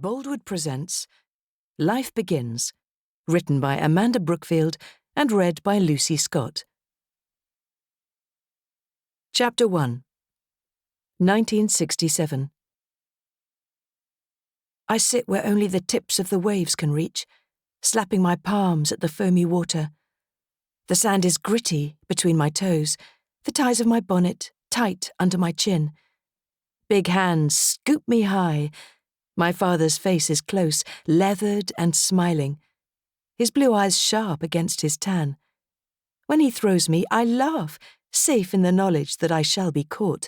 Boldwood presents Life Begins, written by Amanda Brookfield and read by Lucy Scott. Chapter 1, 1967. I sit where only the tips of the waves can reach, slapping my palms at the foamy water. The sand is gritty between my toes, the ties of my bonnet tight under my chin. Big hands scoop me high. My father's face is close, leathered and smiling, his blue eyes sharp against his tan. When he throws me, I laugh, safe in the knowledge that I shall be caught.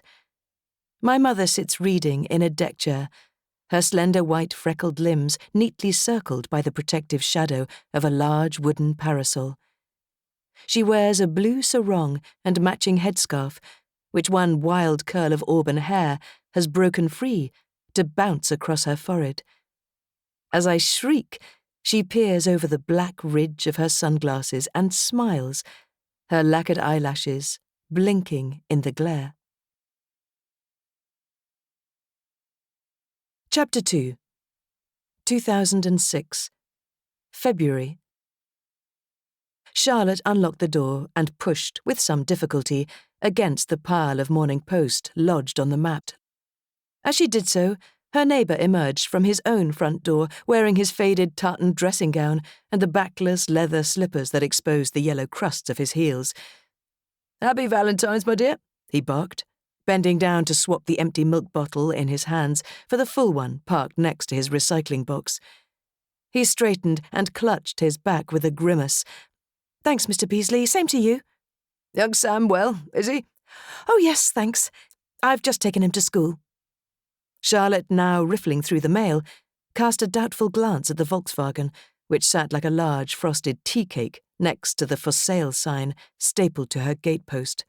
My mother sits reading in a deck chair, her slender white freckled limbs neatly circled by the protective shadow of a large wooden parasol. She wears a blue sarong and matching headscarf, which one wild curl of auburn hair has broken free to bounce across her forehead. As I shriek, she peers over the black ridge of her sunglasses and smiles, her lacquered eyelashes blinking in the glare. Chapter 2, 2006, February. Charlotte unlocked the door and pushed, with some difficulty, against the pile of Morning Post lodged on the mat. As she did so, her neighbour emerged from his own front door, wearing his faded tartan dressing gown and the backless leather slippers that exposed the yellow crusts of his heels. "Happy Valentine's, my dear," he barked, bending down to swap the empty milk bottle in his hands for the full one parked next to his recycling box. He straightened and clutched his back with a grimace. "Thanks, Mr. Beasley. Same to you." "Young Sam well, is he?" "Oh, yes, thanks. I've just taken him to school." Charlotte, now riffling through the mail, cast a doubtful glance at the Volkswagen, which sat like a large frosted tea cake next to the "For Sale" sign stapled to her gatepost.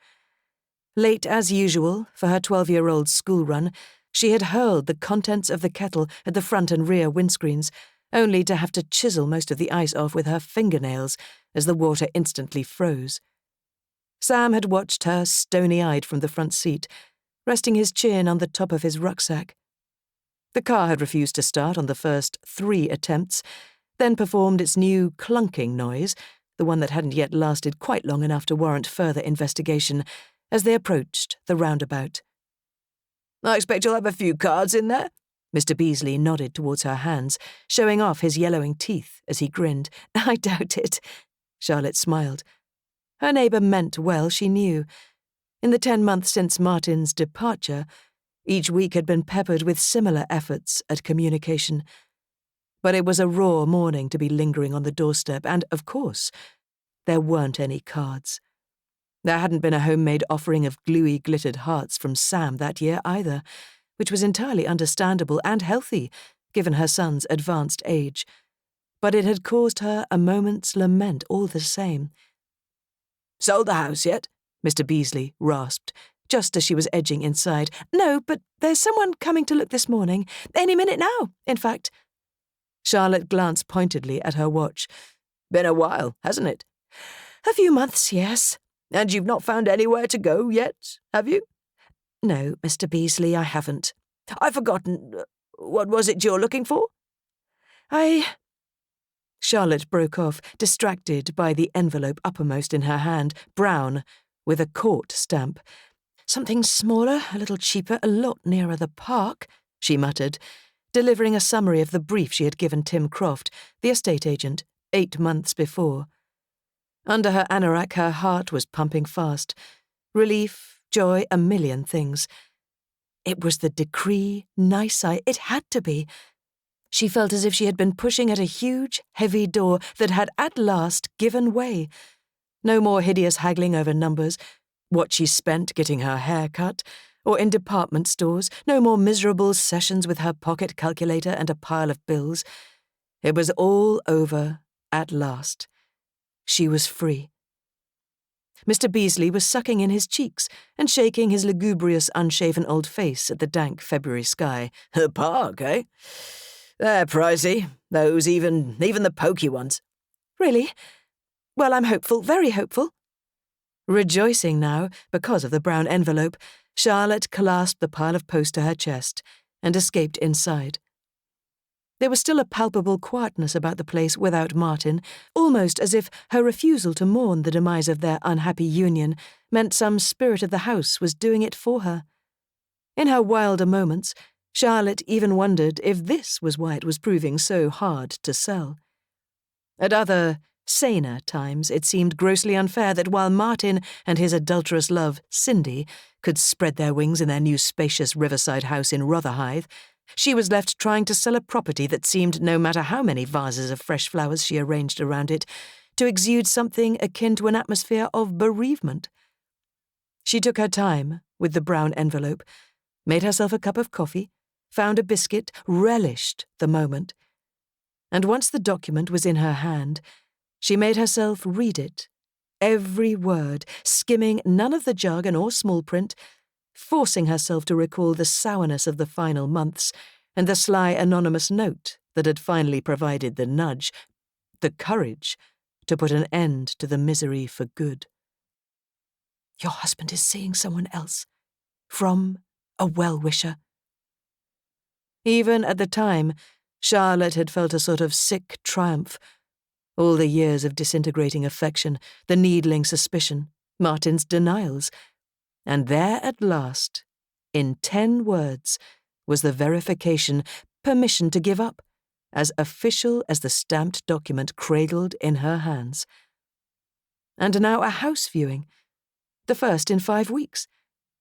Late as usual for her 12-year-old school run, she had hurled the contents of the kettle at the front and rear windscreens, only to have to chisel most of the ice off with her fingernails as the water instantly froze. Sam had watched her stony-eyed from the front seat, resting his chin on the top of his rucksack. The car had refused to start on the first 3 attempts, then performed its new clunking noise, the one that hadn't yet lasted quite long enough to warrant further investigation, as they approached the roundabout. "I expect you'll have a few cards in there." Mr. Beasley nodded towards her hands, showing off his yellowing teeth as he grinned. "I doubt it." Charlotte smiled. Her neighbour meant well, she knew. In the 10 months since Martin's departure, each week had been peppered with similar efforts at communication. But it was a raw morning to be lingering on the doorstep, and, of course, there weren't any cards. There hadn't been a homemade offering of gluey glittered hearts from Sam that year either, which was entirely understandable and healthy, given her son's advanced age. But it had caused her a moment's lament all the same. "Sold the house yet?" Mr. Beasley rasped, just as she was edging inside. "No, but there's someone coming to look this morning. Any minute now, in fact." Charlotte glanced pointedly at her watch. "Been a while, hasn't it?" "A few months, yes." "And you've not found anywhere to go yet, have you?" "No, Mr. Beasley, I haven't." "I've forgotten. What was it you're looking for?" Charlotte broke off, distracted by the envelope uppermost in her hand, brown, with a court stamp. "Something smaller, a little cheaper, a lot nearer the park," she muttered, delivering a summary of the brief she had given Tim Croft, the estate agent, 8 months before. Under her anorak, her heart was pumping fast. Relief, joy, a million things. It was the decree nisi. It had to be. She felt as if she had been pushing at a huge, heavy door that had at last given way. No more hideous haggling over numbers, what she spent getting her hair cut, or in department stores, no more miserable sessions with her pocket calculator and a pile of bills. It was all over at last. She was free. Mr. Beasley was sucking in his cheeks and shaking his lugubrious, unshaven old face at the dank February sky. "The park, eh? They're pricey, those even the pokey ones." "Really? Well, I'm hopeful, very hopeful." Rejoicing now, because of the brown envelope, Charlotte clasped the pile of post to her chest and escaped inside. There was still a palpable quietness about the place without Martin, almost as if her refusal to mourn the demise of their unhappy union meant some spirit of the house was doing it for her. In her wilder moments, Charlotte even wondered if this was why it was proving so hard to sell. At other, saner times, it seemed grossly unfair that while Martin and his adulterous love, Cindy, could spread their wings in their new spacious riverside house in Rotherhithe, she was left trying to sell a property that seemed, no matter how many vases of fresh flowers she arranged around it, to exude something akin to an atmosphere of bereavement. She took her time with the brown envelope, made herself a cup of coffee, found a biscuit, relished the moment. And once the document was in her hand, she made herself read it, every word, skimming none of the jargon or small print, forcing herself to recall the sourness of the final months and the sly anonymous note that had finally provided the nudge, the courage, to put an end to the misery for good. Your husband is seeing someone else. From a well-wisher. Even at the time, Charlotte had felt a sort of sick triumph. All the years of disintegrating affection, the needling suspicion, Martin's denials. And there at last, in 10 words, was the verification, permission to give up, as official as the stamped document cradled in her hands. And now a house viewing. The first in 5 weeks.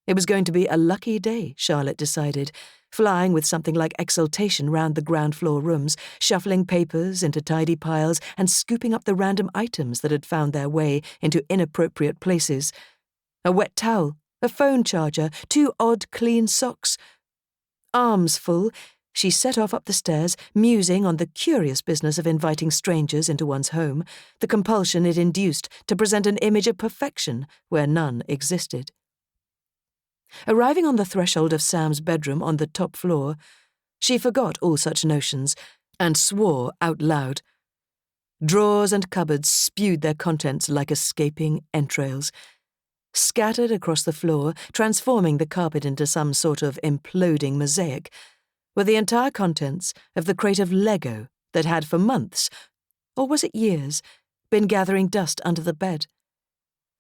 It was going to be a lucky day, Charlotte decided, flying with something like exultation round the ground floor rooms, shuffling papers into tidy piles and scooping up the random items that had found their way into inappropriate places. A wet towel, a phone charger, 2 odd clean socks. Arms full, she set off up the stairs, musing on the curious business of inviting strangers into one's home, the compulsion it induced to present an image of perfection where none existed. Arriving on the threshold of Sam's bedroom on the top floor, she forgot all such notions and swore out loud. Drawers and cupboards spewed their contents like escaping entrails. Scattered across the floor, transforming the carpet into some sort of imploding mosaic, were the entire contents of the crate of Lego that had for months, or was it years, been gathering dust under the bed.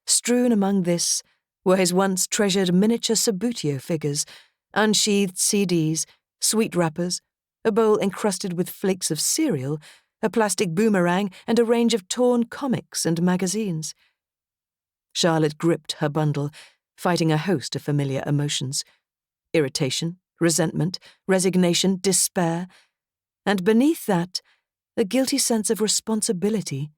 Strewn among this were his once treasured miniature Sabutio figures, unsheathed CDs, sweet wrappers, a bowl encrusted with flakes of cereal, a plastic boomerang, and a range of torn comics and magazines. Charlotte gripped her bundle, fighting a host of familiar emotions. Irritation, resentment, resignation, despair, and beneath that, a guilty sense of responsibility.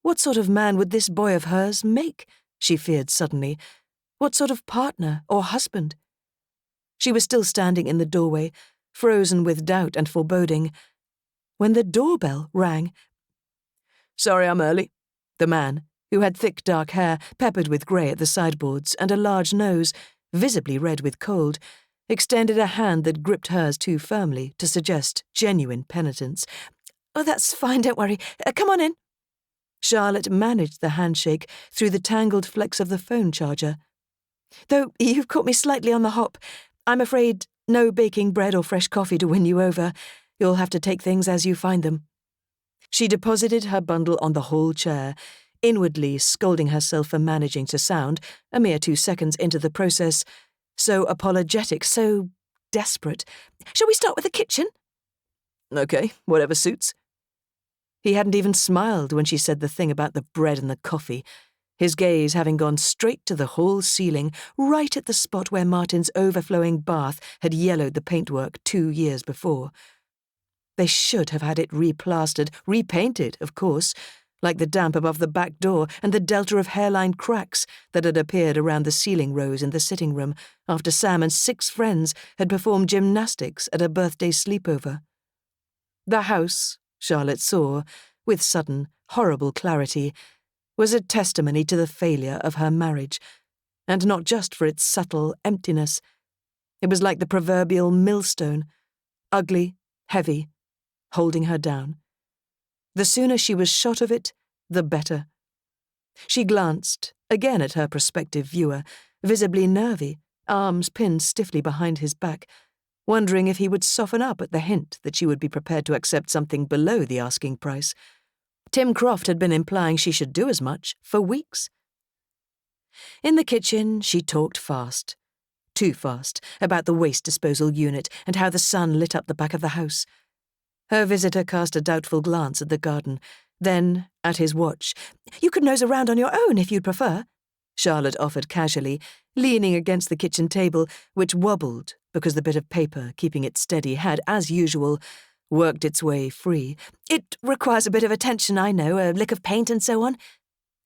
What sort of man would this boy of hers make? She feared suddenly. What sort of partner or husband? She was still standing in the doorway, frozen with doubt and foreboding, when the doorbell rang. Sorry I'm early. The man, who had thick dark hair peppered with grey at the sideboards and a large nose, visibly red with cold, extended a hand that gripped hers too firmly to suggest genuine penitence. Oh, that's fine, don't worry. Come on in. Charlotte managed the handshake through the tangled flecks of the phone charger. Though you've caught me slightly on the hop, I'm afraid no baking bread or fresh coffee to win you over. You'll have to take things as you find them. She deposited her bundle on the hall chair, inwardly scolding herself for managing to sound, a mere 2 seconds into the process, so apologetic, so desperate. Shall we start with the kitchen? Okay, whatever suits. He hadn't even smiled when she said the thing about the bread and the coffee, his gaze having gone straight to the hall ceiling, right at the spot where Martin's overflowing bath had yellowed the paintwork 2 years before. They should have had it replastered, repainted, of course, like the damp above the back door and the delta of hairline cracks that had appeared around the ceiling rose in the sitting room after Sam and 6 friends had performed gymnastics at a birthday sleepover. The house, Charlotte saw, with sudden, horrible clarity, was a testimony to the failure of her marriage, and not just for its subtle emptiness. It was like the proverbial millstone, ugly, heavy, holding her down. The sooner she was shot of it, the better. She glanced, again at her prospective viewer, visibly nervy, arms pinned stiffly behind his back, wondering if he would soften up at the hint that she would be prepared to accept something below the asking price. Tim Croft had been implying she should do as much for weeks. In the kitchen, she talked fast. Too fast, about the waste disposal unit and how the sun lit up the back of the house. Her visitor cast a doubtful glance at the garden, then at his watch. "You could nose around on your own if you'd prefer," Charlotte offered casually, leaning against the kitchen table, which wobbled because the bit of paper keeping it steady had, as usual, worked its way free. "It requires a bit of attention, I know, a lick of paint and so on."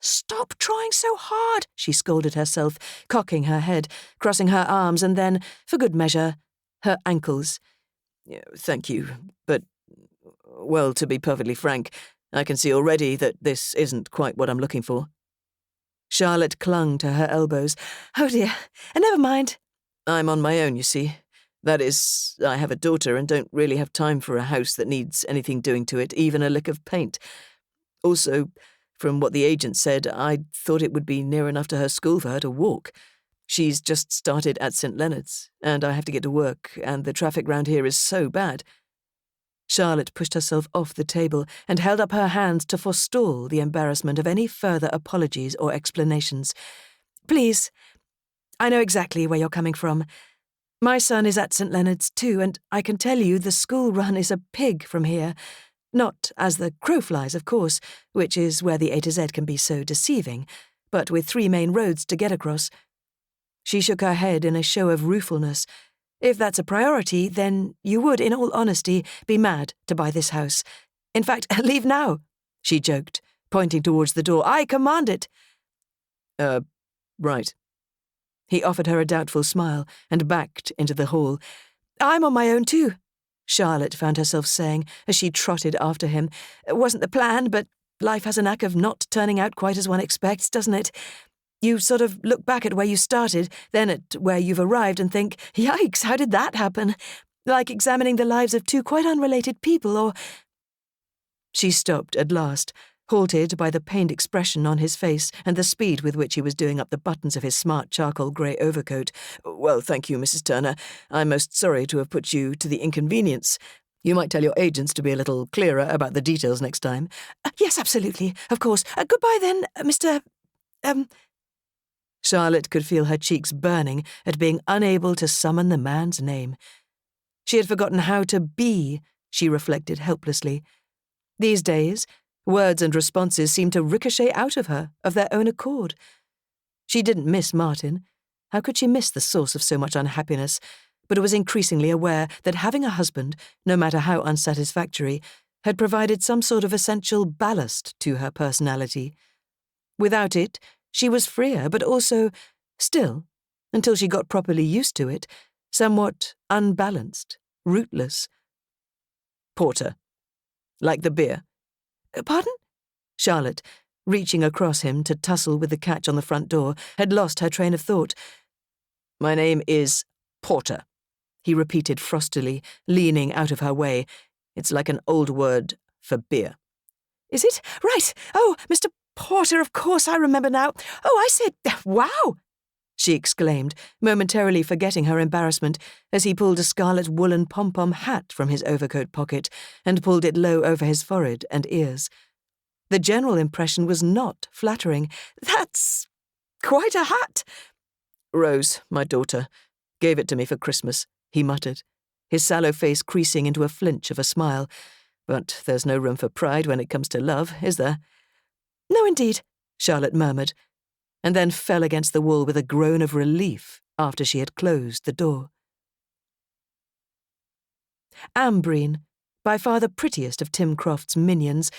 "Stop trying so hard," she scolded herself, cocking her head, crossing her arms, and then, for good measure, her ankles. Thank you, but, well, to be perfectly frank, I can see already that this isn't quite what I'm looking for." Charlotte clung to her elbows. "Oh dear, never mind." "I'm on my own, you see. That is, I have a daughter and don't really have time for a house that needs anything doing to it, even a lick of paint. Also, from what the agent said, I thought it would be near enough to her school for her to walk. She's just started at St. Leonard's, and I have to get to work, and the traffic round here is so bad." Charlotte pushed herself off the table and held up her hands to forestall the embarrassment of any further apologies or explanations. "Please, I know exactly where you're coming from. My son is at St. Leonard's too, and I can tell you the school run is a pig from here. Not as the crow flies, of course, which is where the A to Z can be so deceiving, but with 3 main roads to get across." She shook her head in a show of ruefulness. "If that's a priority, then you would, in all honesty, be mad to buy this house. In fact, leave now," she joked, pointing towards the door. "I command it." Right." He offered her a doubtful smile and backed into the hall. "I'm on my own too," Charlotte found herself saying as she trotted after him. "It wasn't the plan, but life has a knack of not turning out quite as one expects, doesn't it? You sort of look back at where you started, then at where you've arrived and think, yikes, how did that happen? Like examining the lives of 2 quite unrelated people, or—" She stopped at last, halted by the pained expression on his face and the speed with which he was doing up the buttons of his smart charcoal grey overcoat. "Well, thank you, Mrs. Turner. I'm most sorry to have put you to the inconvenience. You might tell your agents to be a little clearer about the details next time." "Yes, absolutely, of course. Goodbye then, Mr. Charlotte could feel her cheeks burning at being unable to summon the man's name. She had forgotten how to be, she reflected helplessly. These days, words and responses seemed to ricochet out of her of their own accord. She didn't miss Martin. How could she miss the source of so much unhappiness? But was increasingly aware that having a husband, no matter how unsatisfactory, had provided some sort of essential ballast to her personality. Without it, she was freer, but also, still, until she got properly used to it, somewhat unbalanced, rootless. "Porter. Like the beer." "Pardon?" Charlotte, reaching across him to tussle with the catch on the front door, had lost her train of thought. "My name is Porter," he repeated frostily, leaning out of her way. "It's like an old word for beer." "Is it? Right. Oh, Mr. Porter, of course I remember now. Oh, I said, wow," she exclaimed, momentarily forgetting her embarrassment as he pulled a scarlet woolen pom-pom hat from his overcoat pocket and pulled it low over his forehead and ears. The general impression was not flattering. "That's quite a hat." "Rose, my daughter, gave it to me for Christmas," he muttered, his sallow face creasing into a flinch of a smile. "But there's no room for pride when it comes to love, is there?" "No, indeed," Charlotte murmured, and then fell against the wall with a groan of relief after she had closed the door. Ambreen, by far the prettiest of Tim Croft's minions,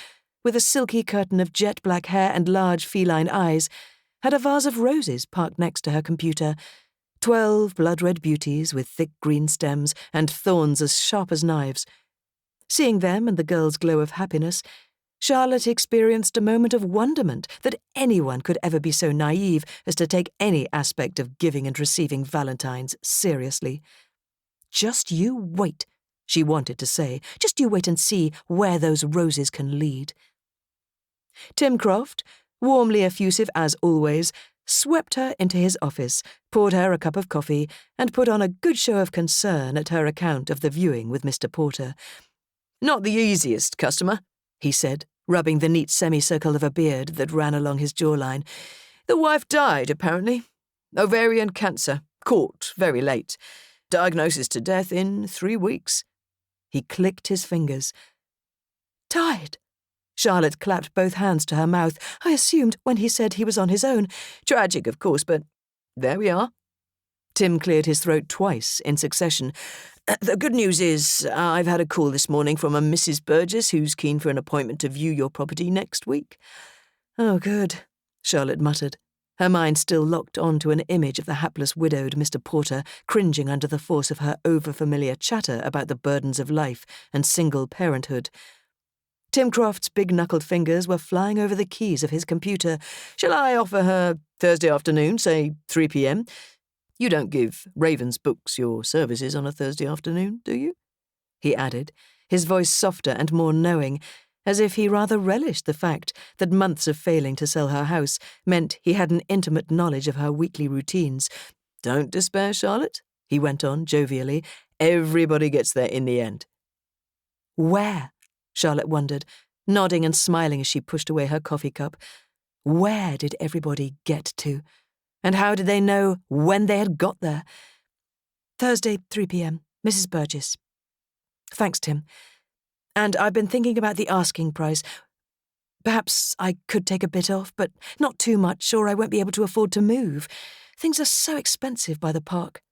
with a silky curtain of jet-black hair and large feline eyes, had a vase of roses parked next to her computer, 12 blood-red beauties with thick green stems and thorns as sharp as knives. Seeing them and the girl's glow of happiness, Charlotte experienced a moment of wonderment that anyone could ever be so naive as to take any aspect of giving and receiving valentines seriously. "Just you wait," she wanted to say. "Just you wait and see where those roses can lead." Tim Croft, warmly effusive as always, swept her into his office, poured her a cup of coffee, and put on a good show of concern at her account of the viewing with Mr. Porter. "Not the easiest customer," he said, rubbing the neat semicircle of a beard that ran along his jawline. "The wife died, apparently. Ovarian cancer. Caught very late. Diagnosis to death in 3 weeks." He clicked his fingers. "Died?" Charlotte clapped both hands to her mouth. I assumed when he said he was on his own. Tragic, of course, but there we are. Tim cleared his throat twice in succession. "The good news is I've had a call this morning from a Mrs. Burgess who's keen for an appointment to view your property next week." "Oh, good," Charlotte muttered, her mind still locked onto an image of the hapless widowed Mr. Porter cringing under the force of her over-familiar chatter about the burdens of life and single parenthood. Tim Croft's big-knuckled fingers were flying over the keys of his computer. "Shall I offer her Thursday afternoon, say 3 p.m.? You don't give Raven's Books your services on a Thursday afternoon, do you?" he added, his voice softer and more knowing, as if he rather relished the fact that months of failing to sell her house meant he had an intimate knowledge of her weekly routines. "Don't despair, Charlotte," he went on jovially. "Everybody gets there in the end." "Where?" Charlotte wondered, nodding and smiling as she pushed away her coffee cup. Where did everybody get to? And how did they know when they had got there? "Thursday, 3 p.m, Mrs. Burgess." "Thanks, Tim. And I've been thinking about the asking price. Perhaps I could take a bit off, but not too much, or I won't be able to afford to move. Things are so expensive by the park."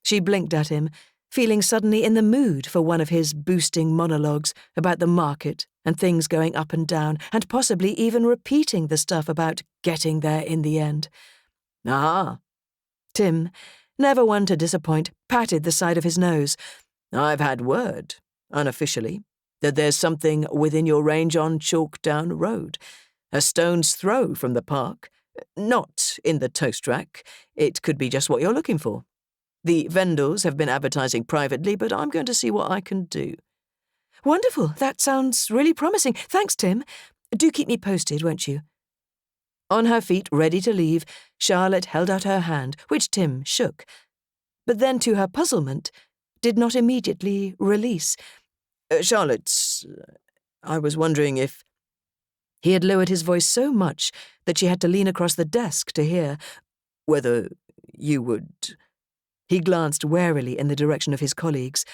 She blinked at him, feeling suddenly in the mood for one of his boosting monologues about the market and things going up and down, and possibly even repeating the stuff about getting there in the end. "Ah." Tim, never one to disappoint, patted the side of his nose. "I've had word, unofficially, that there's something within your range on Chalk Down Road, a stone's throw from the park. Not in the toast rack. It could be just what you're looking for. The vendors have been advertising privately, but I'm going to see what I can do." "Wonderful. That sounds really promising. Thanks, Tim. Do keep me posted, won't you?" On her feet, ready to leave, Charlotte held out her hand, which Tim shook, but then, to her puzzlement, did not immediately release. "Charlotte, I was wondering if—" He had lowered his voice so much that she had to lean across the desk to hear. "Whether you would—" He glanced warily in the direction of his colleagues.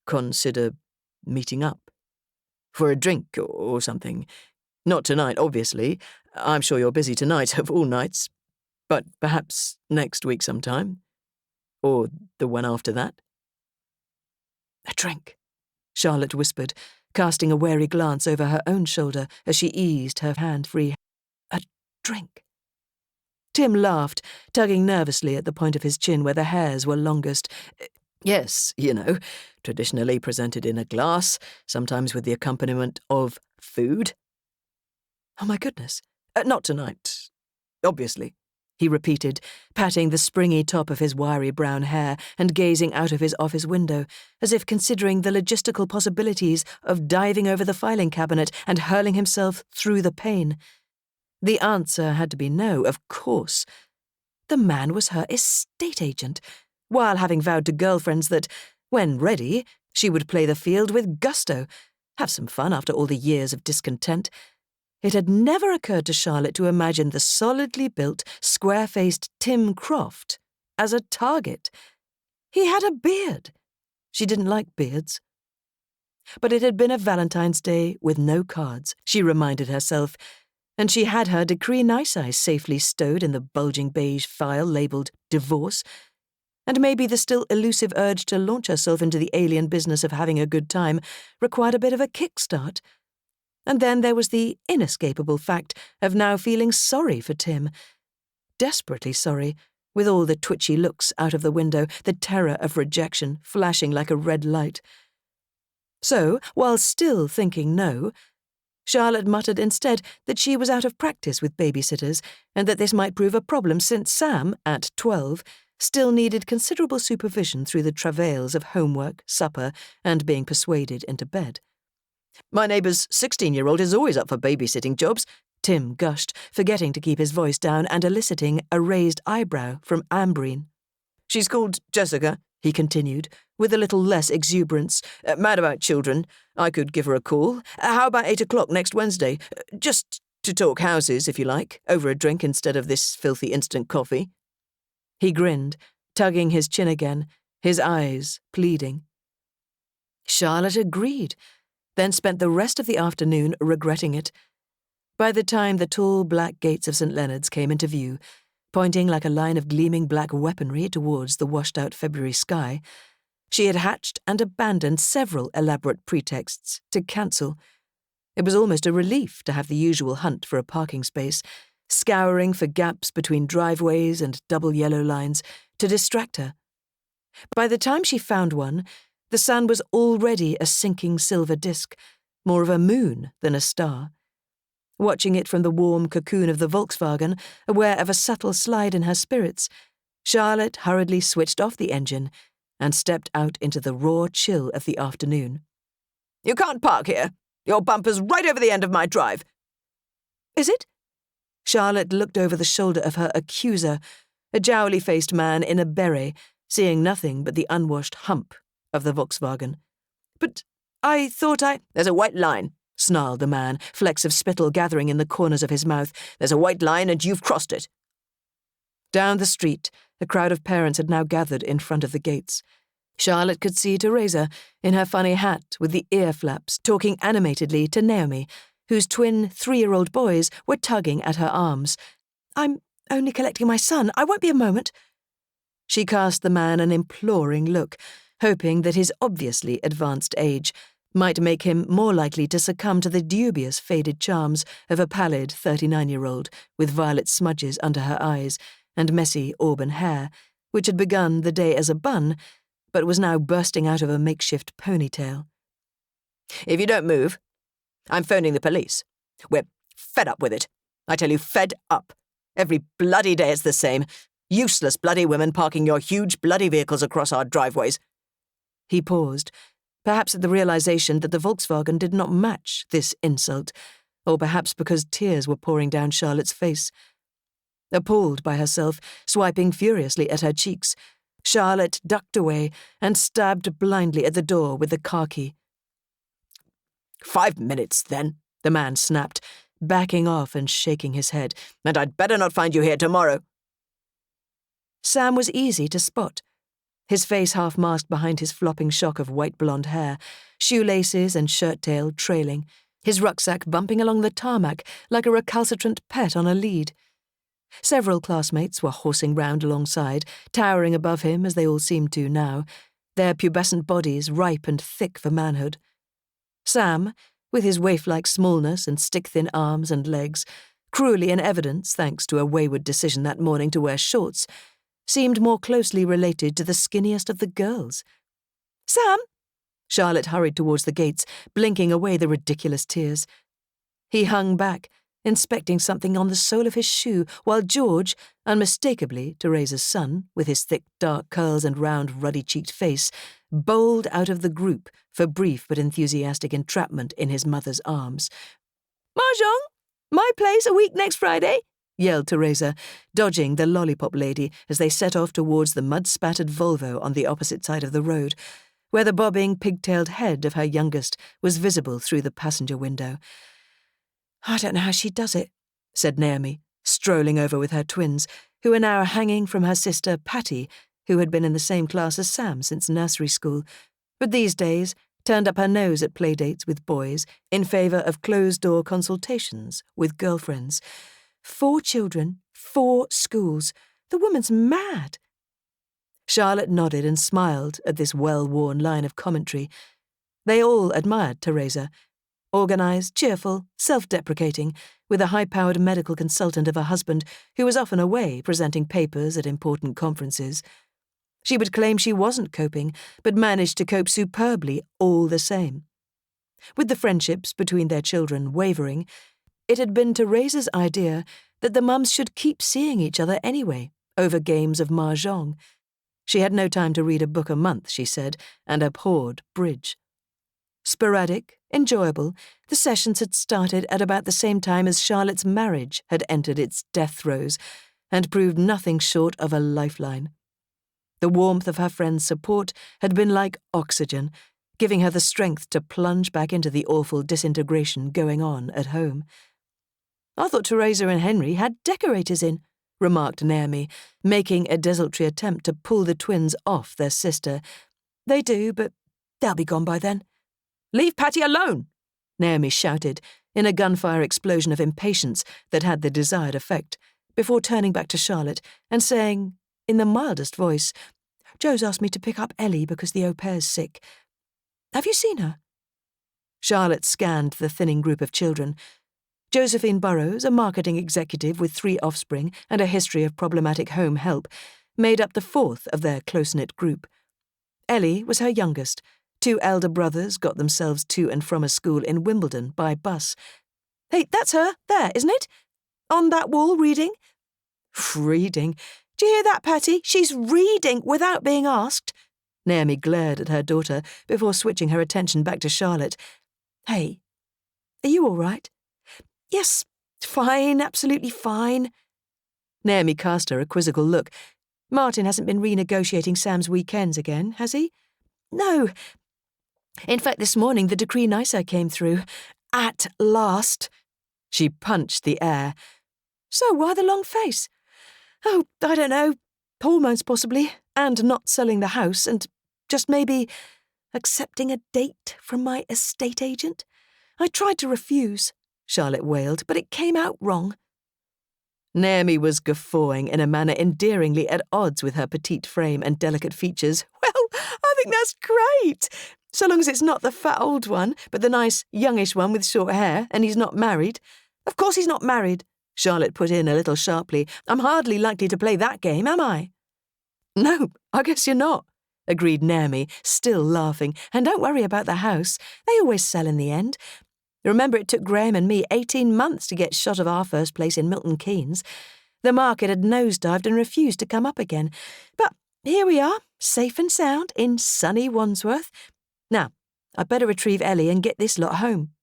"Consider meeting up? For a drink or something? Not tonight, obviously. I'm sure you're busy tonight, of all nights. But perhaps next week sometime? Or the one after that?" "A drink," Charlotte whispered, casting a wary glance over her own shoulder as she eased her hand free. "A drink." Tim laughed, tugging nervously at the point of his chin where the hairs were longest. "Yes, traditionally presented in a glass, sometimes with the accompaniment of food." "Oh, my goodness. Not tonight, obviously," he repeated, patting the springy top of his wiry brown hair and gazing out of his office window, as if considering the logistical possibilities of diving over the filing cabinet and hurling himself through the pane. The answer had to be no, of course. The man was her estate agent, while having vowed to girlfriends that, when ready, she would play the field with gusto, have some fun after all the years of discontent. It had never occurred to Charlotte to imagine the solidly built, square-faced Tim Croft as a target. He had a beard. She didn't like beards. But it had been a Valentine's Day with no cards, she reminded herself, and she had her decree nisi safely stowed in the bulging beige file labelled divorce, and maybe the still elusive urge to launch herself into the alien business of having a good time required a bit of a kickstart. And then there was the inescapable fact of now feeling sorry for Tim. Desperately sorry, with all the twitchy looks out of the window, the terror of rejection flashing like a red light. So, while still thinking no, Charlotte muttered instead that she was out of practice with babysitters, and that this might prove a problem since Sam, at 12, still needed considerable supervision through the travails of homework, supper, and being persuaded into bed. "My neighbour's 16-year-old is always up for babysitting jobs. Tim gushed, forgetting to keep his voice down and eliciting a raised eyebrow from Ambreen. She's called Jessica, he continued, with a little less exuberance. Mad about children. I could give her a call. How about 8 o'clock next Wednesday? Just to talk houses, if you like, over a drink instead of this filthy instant coffee. He grinned, tugging his chin again, his eyes pleading. Charlotte agreed, then spent the rest of the afternoon regretting it. By the time the tall black gates of St. Leonard's came into view, pointing like a line of gleaming black weaponry towards the washed-out February sky, she had hatched and abandoned several elaborate pretexts to cancel. It was almost a relief to have the usual hunt for a parking space, scouring for gaps between driveways and double yellow lines to distract her. By the time she found one, the sun was already a sinking silver disk, more of a moon than a star. Watching it from the warm cocoon of the Volkswagen, aware of a subtle slide in her spirits, Charlotte hurriedly switched off the engine and stepped out into the raw chill of the afternoon. You can't park here. Your bumper's right over the end of my drive. Is it? Charlotte looked over the shoulder of her accuser, a jowly-faced man in a beret, seeing nothing but the unwashed hump of the Volkswagen. But I thought There's a white line, snarled the man, flecks of spittle gathering in the corners of his mouth. There's a white line and you've crossed it. Down the street, a crowd of parents had now gathered in front of the gates. Charlotte could see Teresa, in her funny hat with the ear flaps, talking animatedly to Naomi, whose twin 3-year-old boys were tugging at her arms. "I'm only collecting my son. I won't be a moment." She cast the man an imploring look, hoping that his obviously advanced age might make him more likely to succumb to the dubious faded charms of a pallid 39-year-old with violet smudges under her eyes and messy auburn hair, which had begun the day as a bun, but was now bursting out of a makeshift ponytail. "If you don't move, I'm phoning the police. We're fed up with it. I tell you, fed up. Every bloody day it's the same. Useless bloody women parking your huge bloody vehicles across our driveways." He paused, perhaps at the realization that the Volkswagen did not match this insult, or perhaps because tears were pouring down Charlotte's face. Appalled by herself, swiping furiously at her cheeks, Charlotte ducked away and stabbed blindly at the door with the car key. 5 minutes, then, the man snapped, backing off and shaking his head. "And I'd better not find you here tomorrow." Sam was easy to spot, his face half masked behind his flopping shock of white blonde hair, shoelaces and shirt-tail trailing, his rucksack bumping along the tarmac like a recalcitrant pet on a lead. Several classmates were horsing round alongside, towering above him as they all seemed to now, their pubescent bodies ripe and thick for manhood. Sam, with his waif-like smallness and stick-thin arms and legs, cruelly in evidence thanks to a wayward decision that morning to wear shorts, seemed more closely related to the skinniest of the girls. "Sam!" Charlotte hurried towards the gates, blinking away the ridiculous tears. He hung back, inspecting something on the sole of his shoe, while George, unmistakably Teresa's son, with his thick dark curls and round ruddy-cheeked face, bowled out of the group for brief but enthusiastic entrapment in his mother's arms. "Mahjong! My place a week next Friday!" yelled Teresa, dodging the lollipop lady as they set off towards the mud-spattered Volvo on the opposite side of the road, where the bobbing, pigtailed head of her youngest was visible through the passenger window. "I don't know how she does it," said Naomi, strolling over with her twins, who were now hanging from her sister Patty, who had been in the same class as Sam since nursery school, but these days turned up her nose at playdates with boys in favour of closed-door consultations with girlfriends. 4 children, 4 schools. The woman's mad. Charlotte nodded and smiled at this well-worn line of commentary. They all admired Teresa, organised, cheerful, self-deprecating, with a high-powered medical consultant of a husband who was often away presenting papers at important conferences. She would claim she wasn't coping, but managed to cope superbly all the same. With the friendships between their children wavering, it had been Teresa's idea that the mums should keep seeing each other anyway, over games of mahjong. She had no time to read a book a month, she said, and abhorred bridge. Sporadic, enjoyable, the sessions had started at about the same time as Charlotte's marriage had entered its death throes and proved nothing short of a lifeline. The warmth of her friends' support had been like oxygen, giving her the strength to plunge back into the awful disintegration going on at home. "I thought Teresa and Henry had decorators in," remarked Naomi, making a desultory attempt to pull the twins off their sister. "They do, but they'll be gone by then." "Leave Patty alone!" Naomi shouted, in a gunfire explosion of impatience that had the desired effect, before turning back to Charlotte and saying, in the mildest voice, "Joe's asked me to pick up Ellie because the au pair's sick. Have you seen her?" Charlotte scanned the thinning group of children. Josephine Burrows, a marketing executive with 3 offspring and a history of problematic home help, made up the 4th of their close-knit group. Ellie was her youngest. 2 elder brothers got themselves to and from a school in Wimbledon by bus. "Hey, that's her, there, isn't it? On that wall, reading?" "Reading? Do you hear that, Patty? She's reading without being asked." Naomi glared at her daughter before switching her attention back to Charlotte. "Hey, are you all right?" "Yes, fine, absolutely fine." Naomi cast her a quizzical look. "Martin hasn't been renegotiating Sam's weekends again, has he?" "No. In fact, this morning the decree nisa came through. At last." She punched the air. "So why the long face?" "Oh, I don't know. Hormones possibly, and not selling the house, and just maybe accepting a date from my estate agent. I tried to refuse," Charlotte wailed, "but it came out wrong." Naomi was guffawing in a manner endearingly at odds with her petite frame and delicate features. "Well, I think that's great. So long as it's not the fat old one, but the nice youngish one with short hair, and he's not married." "Of course he's not married," Charlotte put in a little sharply. "I'm hardly likely to play that game, am I?" "No, I guess you're not," agreed Naomi, still laughing. "And don't worry about the house. They always sell in the end. Remember, it took Graham and me 18 months to get shot of our first place in Milton Keynes. The market had nosedived and refused to come up again. But here we are, safe and sound, in sunny Wandsworth. Now, I'd better retrieve Ellie and get this lot home."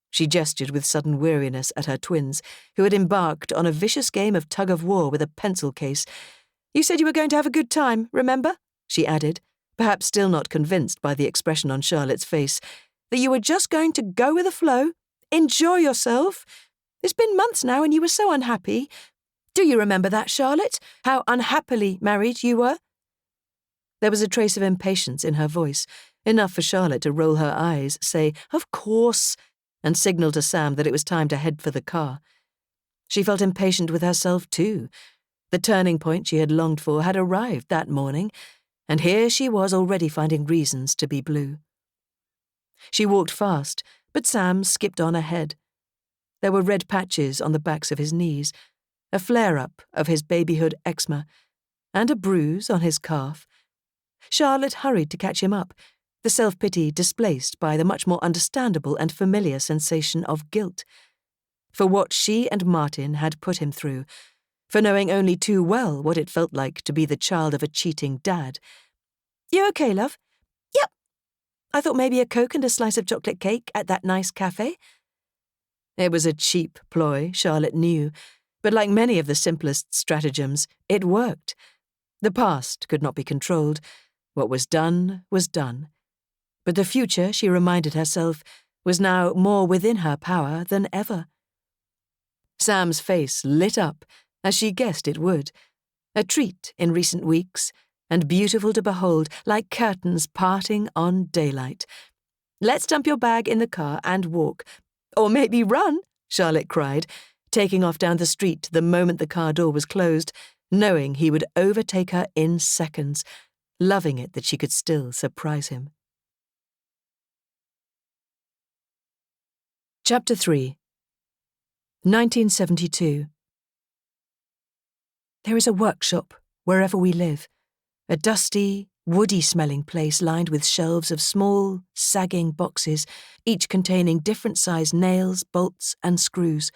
She gestured with sudden weariness at her twins, who had embarked on a vicious game of tug-of-war with a pencil case. "You said you were going to have a good time, remember?" she added, perhaps still not convinced by the expression on Charlotte's face, "that you were just going to go with the flow, enjoy yourself. It's been months now and you were so unhappy. Do you remember that, Charlotte? How unhappily married you were?" There was a trace of impatience in her voice, enough for Charlotte to roll her eyes, say, "Of course," and signal to Sam that it was time to head for the car. She felt impatient with herself, too. The turning point she had longed for had arrived that morning, and here she was already finding reasons to be blue. She walked fast, but Sam skipped on ahead. There were red patches on the backs of his knees, a flare-up of his babyhood eczema, and a bruise on his calf. Charlotte hurried to catch him up, the self-pity displaced by the much more understandable and familiar sensation of guilt. For what she and Martin had put him through, for knowing only too well what it felt like to be the child of a cheating dad. "You okay, love?" "Yep. I thought maybe a Coke and a slice of chocolate cake at that nice cafe." It was a cheap ploy, Charlotte knew, but like many of the simplest stratagems, it worked. The past could not be controlled. What was done was done. But the future, she reminded herself, was now more within her power than ever. Sam's face lit up, as she guessed it would. A treat in recent weeks, and beautiful to behold, like curtains parting on daylight. "Let's dump your bag in the car and walk. Or maybe run," Charlotte cried, taking off down the street the moment the car door was closed, knowing he would overtake her in seconds, loving it that she could still surprise him. Chapter 3. 1972. There is a workshop wherever we live, a dusty, woody-smelling place lined with shelves of small, sagging boxes, each containing different-sized nails, bolts, and screws.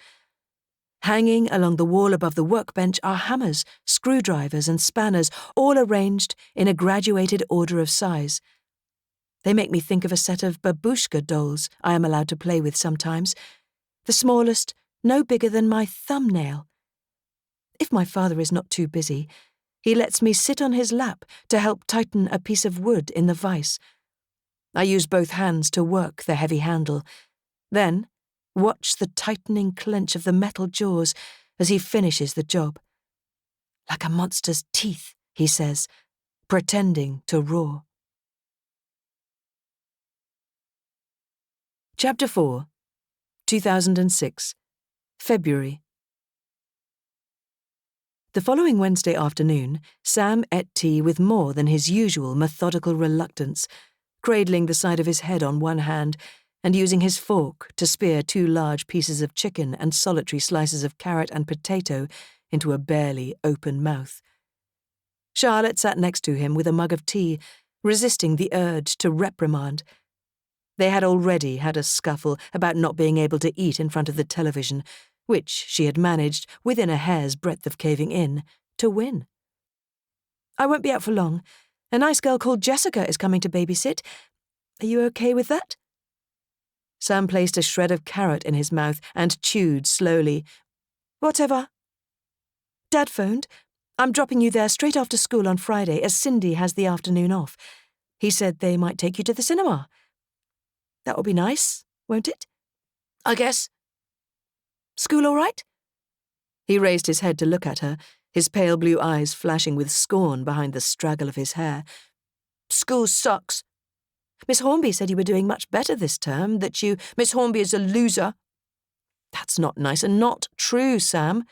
Hanging along the wall above the workbench are hammers, screwdrivers, and spanners, all arranged in a graduated order of size. They make me think of a set of babushka dolls I am allowed to play with sometimes. The smallest, no bigger than my thumbnail. If my father is not too busy, he lets me sit on his lap to help tighten a piece of wood in the vise. I use both hands to work the heavy handle. Then, watch the tightening clench of the metal jaws as he finishes the job. Like a monster's teeth, he says, pretending to roar. Chapter 4, 2006, February. The following Wednesday afternoon, Sam ate tea with more than his usual methodical reluctance, cradling the side of his head on one hand and using his fork to spear 2 large pieces of chicken and solitary slices of carrot and potato into a barely open mouth. Charlotte sat next to him with a mug of tea, resisting the urge to reprimand. They had already had a scuffle about not being able to eat in front of the television, which she had managed, within a hair's breadth of caving in, to win. "I won't be out for long. A nice girl called Jessica is coming to babysit. Are you okay with that?" Sam placed a shred of carrot in his mouth and chewed slowly. "Whatever." "Dad phoned. I'm dropping you there straight after school on Friday, as Cindy has the afternoon off. He said they might take you to the cinema. That will be nice, won't it?" "I guess." "School all right?" He raised his head to look at her, his pale blue eyes flashing with scorn behind the straggle of his hair. "School sucks. Miss Hornby said you were doing much better this term, that you—" "Miss Hornby is a loser." "That's not nice and not true, Sam."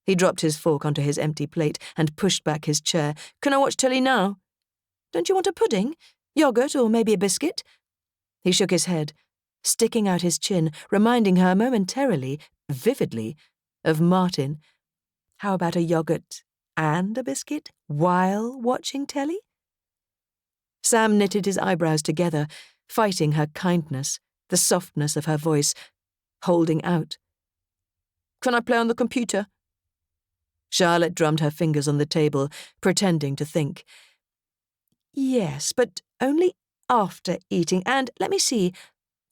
He dropped his fork onto his empty plate and pushed back his chair. "Can I watch telly now?" "Don't you want a pudding? Yogurt or maybe a biscuit?" He shook his head, sticking out his chin, reminding her momentarily, vividly, of Martin. How about a yogurt and a biscuit while watching telly? Sam knitted his eyebrows together, fighting her kindness, the softness of her voice, holding out. "Can I play on the computer?" Charlotte drummed her fingers on the table, pretending to think. "Yes, but only after eating, and let me see,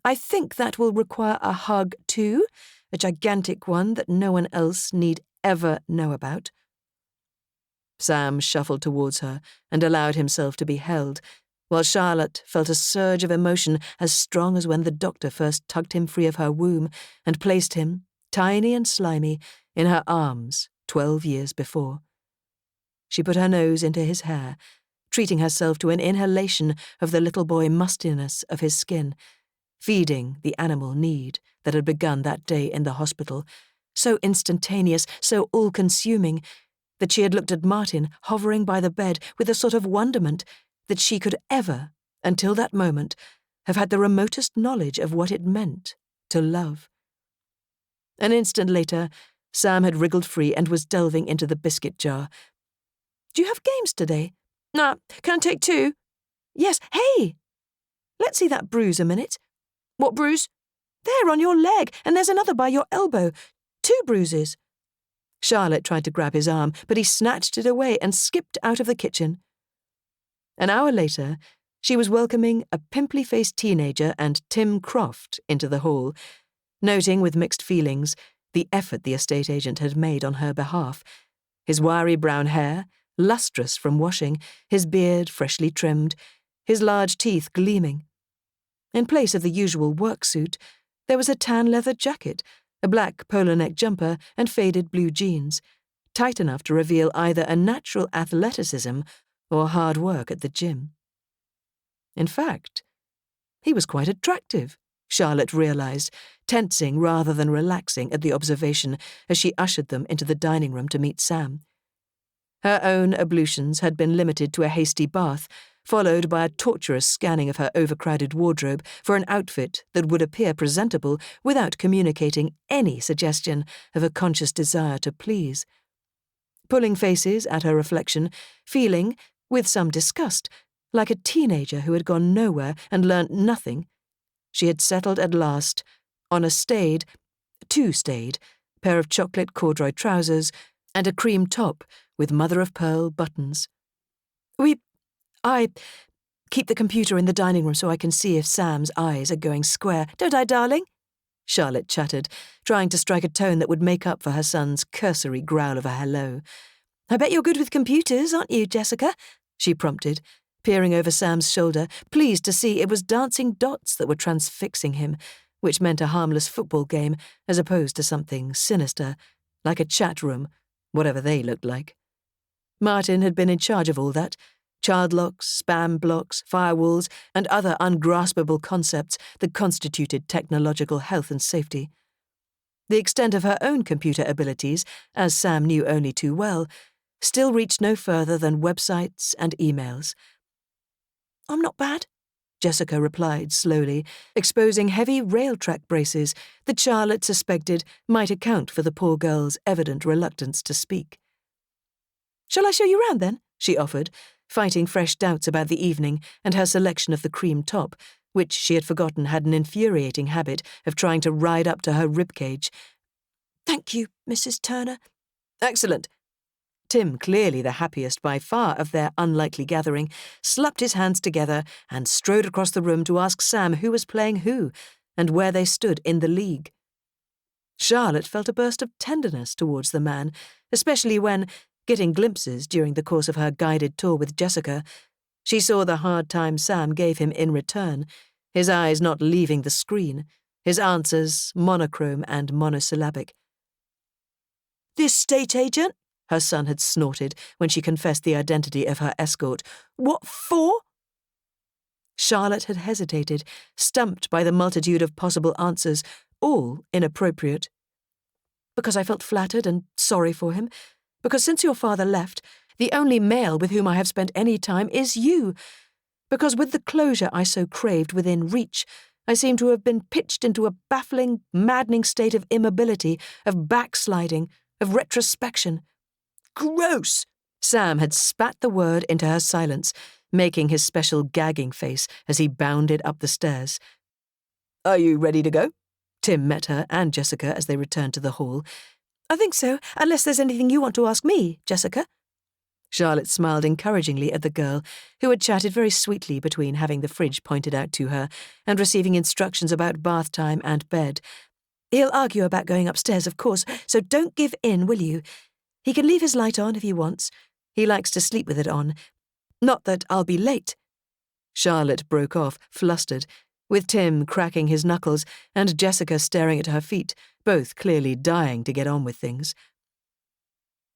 I think that will require a hug too, a gigantic one that no one else need ever know about." Sam shuffled towards her and allowed himself to be held, while Charlotte felt a surge of emotion as strong as when the doctor first tugged him free of her womb and placed him, tiny and slimy, in her arms 12 years before. She put her nose into his hair, treating herself to an inhalation of the little boy mustiness of his skin, feeding the animal need that had begun that day in the hospital, so instantaneous, so all-consuming, that she had looked at Martin hovering by the bed with a sort of wonderment that she could ever, until that moment, have had the remotest knowledge of what it meant to love. An instant later, Sam had wriggled free and was delving into the biscuit jar. "Do you have games today?" "Nah, can I take 2? "Yes, hey! Let's see that bruise a minute." "What bruise?" "There, on your leg, and there's another by your elbow. 2 bruises." Charlotte tried to grab his arm, but he snatched it away and skipped out of the kitchen. An hour later, she was welcoming a pimply-faced teenager and Tim Croft into the hall, noting with mixed feelings the effort the estate agent had made on her behalf. His wiry brown hair, lustrous from washing, his beard freshly trimmed, his large teeth gleaming. In place of the usual work suit, there was a tan leather jacket, a black polo-neck jumper, and faded blue jeans, tight enough to reveal either a natural athleticism or hard work at the gym. In fact, he was quite attractive, Charlotte realized, tensing rather than relaxing at the observation as she ushered them into the dining room to meet Sam. Her own ablutions had been limited to a hasty bath, followed by a torturous scanning of her overcrowded wardrobe for an outfit that would appear presentable without communicating any suggestion of a conscious desire to please. Pulling faces at her reflection, feeling, with some disgust, like a teenager who had gone nowhere and learnt nothing, she had settled at last on a too staid, pair of chocolate corduroy trousers and a cream top with mother-of-pearl buttons. I Keep the computer in the dining room so I can see if Sam's eyes are going square. Don't I, darling? Charlotte chattered, trying to strike a tone that would make up for her son's cursory growl of a hello. I bet you're good with computers, aren't you, Jessica? She prompted, peering over Sam's shoulder, pleased to see it was dancing dots that were transfixing him, which meant a harmless football game as opposed to something sinister, like a chat room, whatever they looked like. Martin had been in charge of all that. Child locks, spam blocks, firewalls, and other ungraspable concepts that constituted technological health and safety. The extent of her own computer abilities, as Sam knew only too well, still reached no further than websites and emails. I'm not bad, Jessica replied slowly, exposing heavy rail track braces that Charlotte suspected might account for the poor girl's evident reluctance to speak. Shall I show you round, then? She offered, fighting fresh doubts about the evening and her selection of the cream top, which she had forgotten had an infuriating habit of trying to ride up to her ribcage. Thank you, Mrs. Turner. Excellent. Tim, clearly the happiest by far of their unlikely gathering, slapped his hands together and strode across the room to ask Sam who was playing who and where they stood in the league. Charlotte felt a burst of tenderness towards the man, especially when, getting glimpses during the course of her guided tour with Jessica, she saw the hard time Sam gave him in return, his eyes not leaving the screen, his answers monochrome and monosyllabic. The estate agent? Her son had snorted when she confessed the identity of her escort. What for? Charlotte had hesitated, stumped by the multitude of possible answers, all inappropriate. Because I felt flattered and sorry for him. Because since your father left, the only male with whom I have spent any time is you. Because with the closure I so craved within reach, I seem to have been pitched into a baffling, maddening state of immobility, of backsliding, of retrospection. Gross! Sam had spat the word into her silence, making his special gagging face as he bounded up the stairs. Are you ready to go? Tim met her and Jessica as they returned to the hall. I think so, unless there's anything you want to ask me, Jessica. Charlotte smiled encouragingly at the girl, who had chatted very sweetly between having the fridge pointed out to her and receiving instructions about bath time and bed. He'll argue about going upstairs, of course, so don't give in, will you? He can leave his light on if he wants. He likes to sleep with it on. Not that I'll be late. Charlotte broke off, flustered, with Tim cracking his knuckles and Jessica staring at her feet, both clearly dying to get on with things.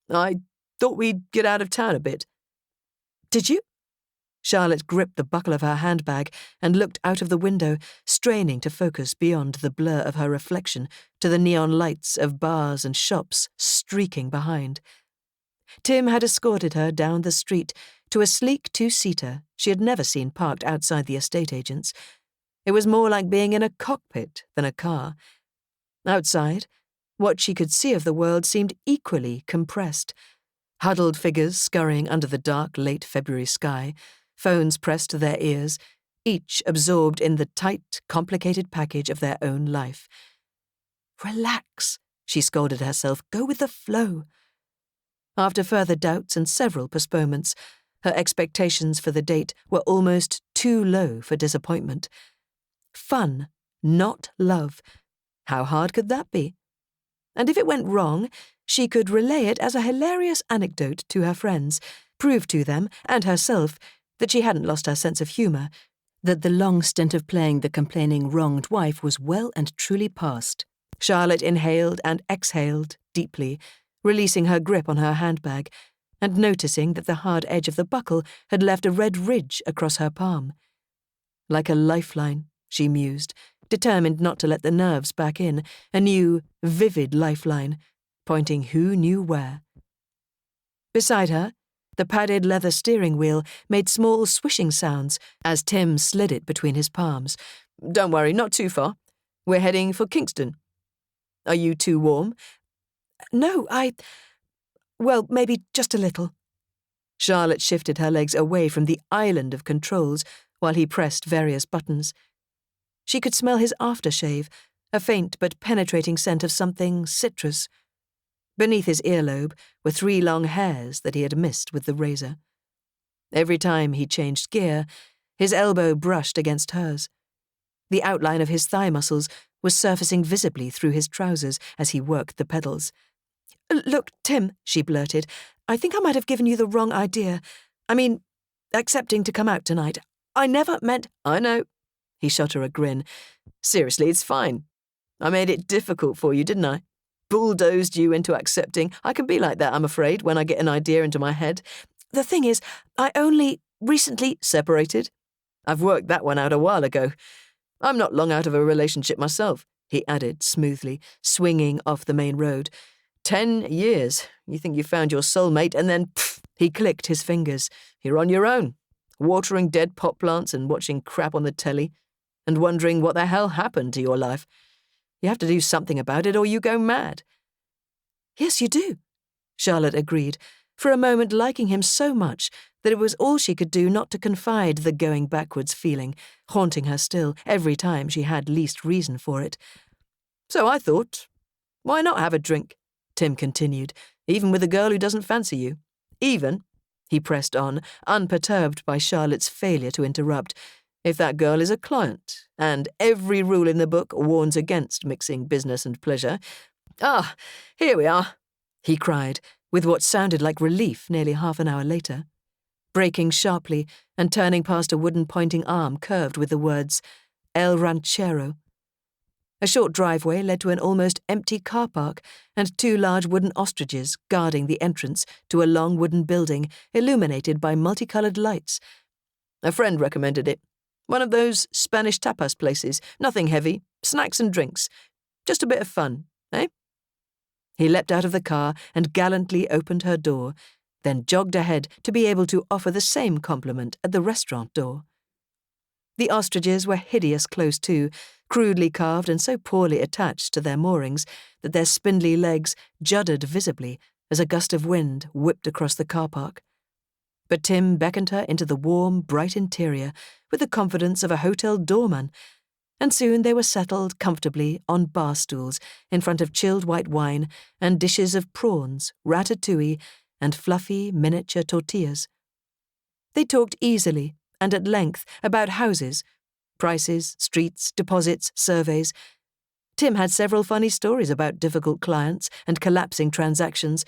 I thought we'd get out of town a bit. Did you? Charlotte gripped the buckle of her handbag and looked out of the window, straining to focus beyond the blur of her reflection to the neon lights of bars and shops streaking behind. Tim had escorted her down the street to a sleek two-seater she had never seen parked outside the estate agent's. It was more like being in a cockpit than a car. Outside, what she could see of the world seemed equally compressed. Huddled figures scurrying under the dark late February sky, phones pressed to their ears, each absorbed in the tight, complicated package of their own life. Relax, she scolded herself. Go with the flow. After further doubts and several postponements, her expectations for the date were almost too low for disappointment. Fun, not love. How hard could that be? And if it went wrong, she could relay it as a hilarious anecdote to her friends, prove to them, and herself, that she hadn't lost her sense of humour, that the long stint of playing the complaining wronged wife was well and truly past. Charlotte inhaled and exhaled deeply, releasing her grip on her handbag, and noticing that the hard edge of the buckle had left a red ridge across her palm. Like a lifeline, she mused, determined not to let the nerves back in, a new, vivid lifeline, pointing who knew where. Beside her, the padded leather steering wheel made small swishing sounds as Tim slid it between his palms. Don't worry, not too far. We're heading for Kingston. Are you too warm? No, well, maybe just a little. Charlotte shifted her legs away from the island of controls while he pressed various buttons. She could smell his aftershave, a faint but penetrating scent of something citrus. Beneath his earlobe were 3 long hairs that he had missed with the razor. Every time he changed gear, His elbow brushed against hers. The outline of his thigh muscles was surfacing visibly through his trousers as he worked the pedals. "Look, Tim," she blurted, "I think I might have given you the wrong idea. I mean, accepting to come out tonight. I never meant—" I know. He shot her a grin. Seriously, it's fine. I made it difficult for you, didn't I? Bulldozed you into accepting. I can be like that, I'm afraid, when I get an idea into my head. The thing is, I only recently— Separated? I've worked that one out a while ago. I'm not long out of a relationship myself, he added smoothly, swinging off the main road. 10 years. You think you found your soulmate and then, pfft, he clicked his fingers. You're on your own, watering dead pot plants and watching crap on the telly, and wondering what the hell happened to your life. You have to do something about it or you go mad. Yes, you do, Charlotte agreed, for a moment liking him so much that it was all she could do not to confide the going backwards feeling, haunting her still every time she had least reason for it. So I thought, why not have a drink? Tim continued, even with a girl who doesn't fancy you. Even, he pressed on, unperturbed by Charlotte's failure to interrupt, if that girl is a client, and every rule in the book warns against mixing business and pleasure. Ah, here we are, he cried, with what sounded like relief nearly half an hour later, braking sharply and turning past a wooden pointing arm curved with the words, El Ranchero. A short driveway led to an almost empty car park and 2 large wooden ostriches guarding the entrance to a long wooden building illuminated by multicolored lights. A friend recommended it. One of those Spanish tapas places, nothing heavy, snacks and drinks. Just a bit of fun, eh? He leapt out of the car and gallantly opened her door, then jogged ahead to be able to offer the same compliment at the restaurant door. The ostriches were hideous close to, crudely carved and so poorly attached to their moorings that their spindly legs juddered visibly as a gust of wind whipped across the car park. But Tim beckoned her into the warm, bright interior with the confidence of a hotel doorman, and soon they were settled comfortably on bar stools in front of chilled white wine and dishes of prawns, ratatouille, and fluffy miniature tortillas. They talked easily and at length about houses, prices, streets, deposits, surveys. Tim had several funny stories about difficult clients and collapsing transactions,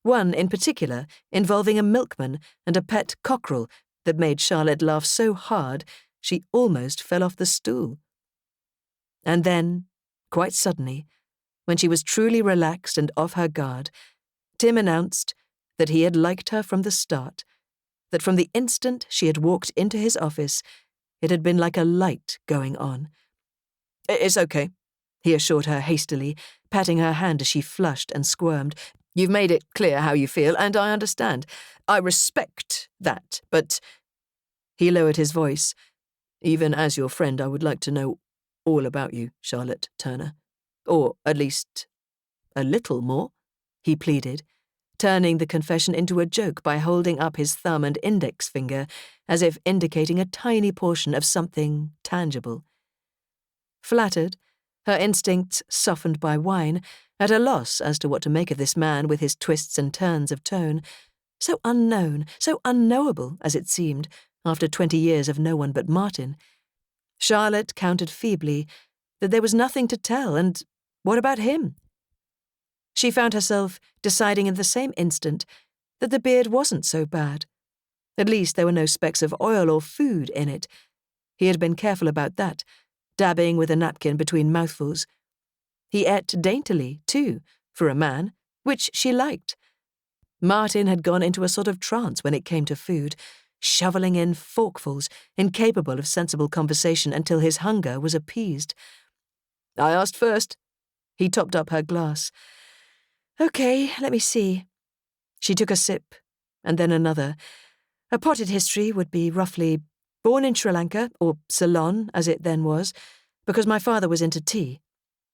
one in particular involving a milkman and a pet cockerel that made Charlotte laugh so hard she almost fell off the stool. And then, quite suddenly, when she was truly relaxed and off her guard, Tim announced that he had liked her from the start, that from the instant she had walked into his office, it had been like a light going on. "It's okay," he assured her hastily, patting her hand as she flushed and squirmed. "You've made it clear how you feel, and I understand. I respect that, but—" He lowered his voice. "Even as your friend, I would like to know all about you, Charlotte Turner. Or, at least, a little more," he pleaded, turning the confession into a joke by holding up his thumb and index finger as if indicating a tiny portion of something tangible. Flattered, her instincts softened by wine, at a loss as to what to make of this man with his twists and turns of tone, so unknown, so unknowable, as it seemed, after 20 years of no one but Martin, Charlotte countered feebly that there was nothing to tell, and what about him? She found herself deciding in the same instant that the beard wasn't so bad. At least there were no specks of oil or food in it. He had been careful about that, dabbing with a napkin between mouthfuls. He ate daintily, too, for a man, which she liked. Martin had gone into a sort of trance when it came to food, shoveling in forkfuls, incapable of sensible conversation until his hunger was appeased. "I asked first." He topped up her glass. "Okay, let me see." She took a sip, and then another. A potted history would be roughly born in Sri Lanka, or Ceylon as it then was, because my father was into tea.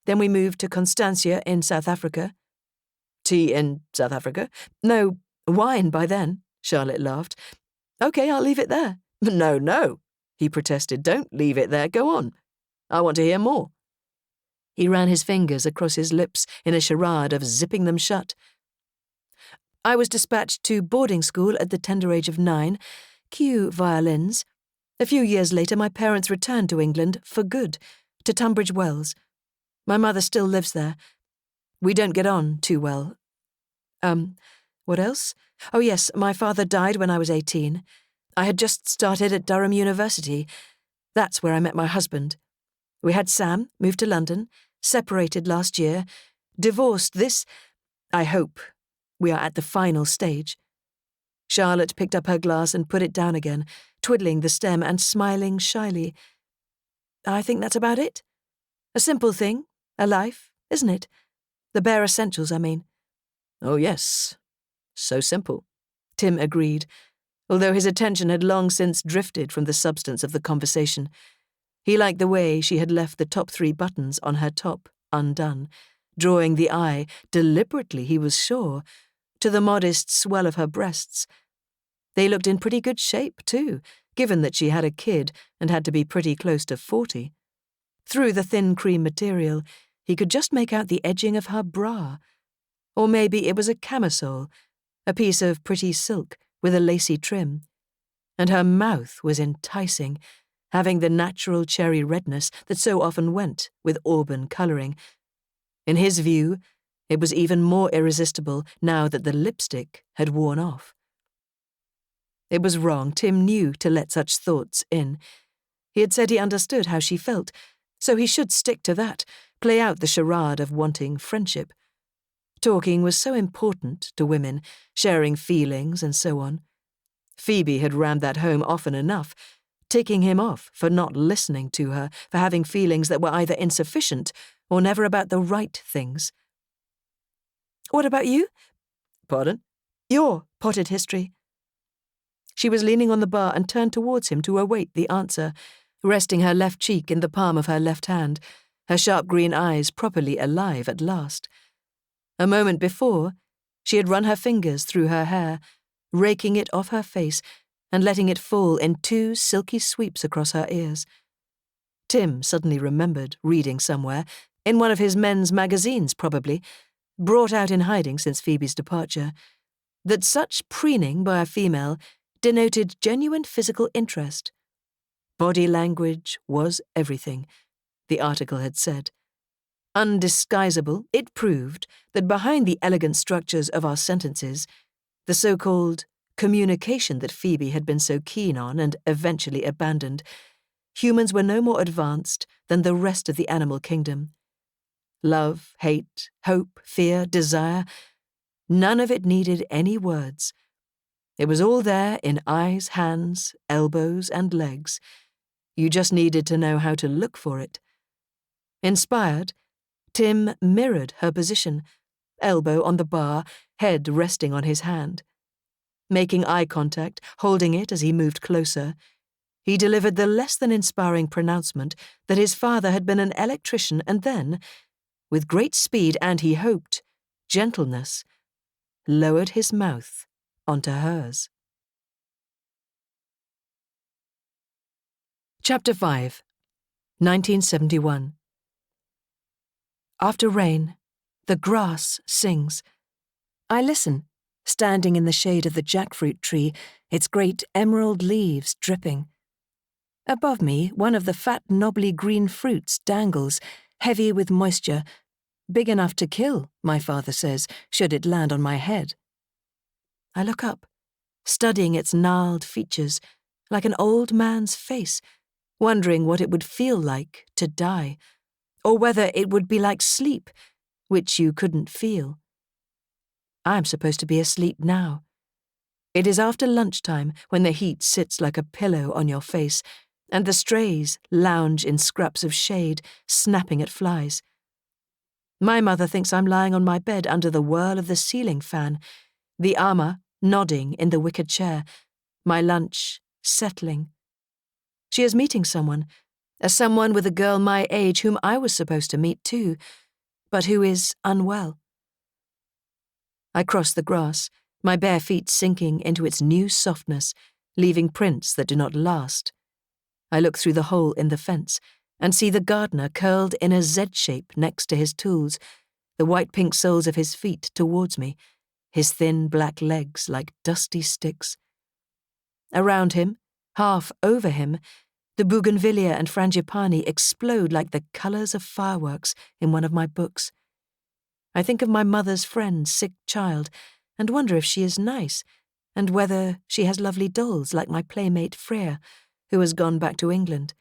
Then we moved to Constancia in South Africa. "Tea in South Africa?" "No, wine by then," Charlotte laughed. "Okay, I'll leave it there." No, he protested. "Don't leave it there. Go on. I want to hear more." He ran his fingers across his lips in a charade of zipping them shut. "I was dispatched to boarding school at the tender age of 9, cue violins. A few years later, my parents returned to England for good, to Tunbridge Wells. My mother still lives there. We don't get on too well. What else? Oh yes, my father died when I was 18. I had just started at Durham University. That's where I met my husband. We had Sam, moved to London, separated last year, divorced this. I hope we are at the final stage. Charlotte picked up her glass and put it down again, twiddling the stem and smiling shyly. I think that's about it. A simple thing, a life, isn't it? The bare essentials, I mean. Oh, yes. So simple. Tim agreed, although his attention had long since drifted from the substance of the conversation. He liked the way she had left the top 3 buttons on her top undone, drawing the eye, deliberately he was sure, to the modest swell of her breasts. They looked in pretty good shape, too, given that she had a kid and had to be pretty close to 40. Through the thin cream material, he could just make out the edging of her bra. Or maybe it was a camisole, a piece of pretty silk with a lacy trim. And her mouth was enticing, having the natural cherry redness that so often went with auburn colouring. In his view, it was even more irresistible now that the lipstick had worn off. It was wrong, Tim knew, to let such thoughts in. He had said he understood how she felt, so he should stick to that, play out the charade of wanting friendship. Talking was so important to women, sharing feelings and so on. Phoebe had rammed that home often enough, ticking him off for not listening to her, for having feelings that were either insufficient or never about the right things. What about you? Pardon? Your potted history. She was leaning on the bar and turned towards him to await the answer, resting her left cheek in the palm of her left hand, her sharp green eyes properly alive at last. A moment before, she had run her fingers through her hair, raking it off her face and letting it fall in 2 silky sweeps across her ears. Tim suddenly remembered reading somewhere, in one of his men's magazines probably, brought out in hiding since Phoebe's departure, that such preening by a female denoted genuine physical interest. Body language was everything, the article had said. Undisguisable, it proved that behind the elegant structures of our sentences, the so-called communication that Phoebe had been so keen on and eventually abandoned, humans were no more advanced than the rest of the animal kingdom. Love, hate, hope, fear, desire, none of it needed any words. It was all there in eyes, hands, elbows, and legs. You just needed to know how to look for it. Inspired, Tim mirrored her position, elbow on the bar, head resting on his hand. Making eye contact, holding it as he moved closer, he delivered the less than inspiring pronouncement that his father had been an electrician and then, with great speed and, he hoped, gentleness, lowered his mouth onto hers. Chapter 5, 1971. After rain, the grass sings. I listen, standing in the shade of the jackfruit tree, its great emerald leaves dripping. Above me, one of the fat, knobbly green fruits dangles, heavy with moisture, big enough to kill, my father says, should it land on my head. I look up, studying its gnarled features, like an old man's face, wondering what it would feel like to die, or whether it would be like sleep, which you couldn't feel. I'm supposed to be asleep now. It is after lunchtime when the heat sits like a pillow on your face, and the strays lounge in scraps of shade, snapping at flies. My mother thinks I'm lying on my bed under the whirl of the ceiling fan, the armour nodding in the wicker chair, my lunch settling. She is meeting someone with a girl my age whom I was supposed to meet too, but who is unwell. I cross the grass, my bare feet sinking into its new softness, leaving prints that do not last. I look through the hole in the fence and see the gardener curled in a Z shape next to his tools, the white-pink soles of his feet towards me, his thin black legs like dusty sticks. Around him, Half over him, the bougainvillea and frangipani explode like the colours of fireworks in one of my books. I think of my mother's friend's sick child and wonder if she is nice, and whether she has lovely dolls like my playmate Freya, who has gone back to England.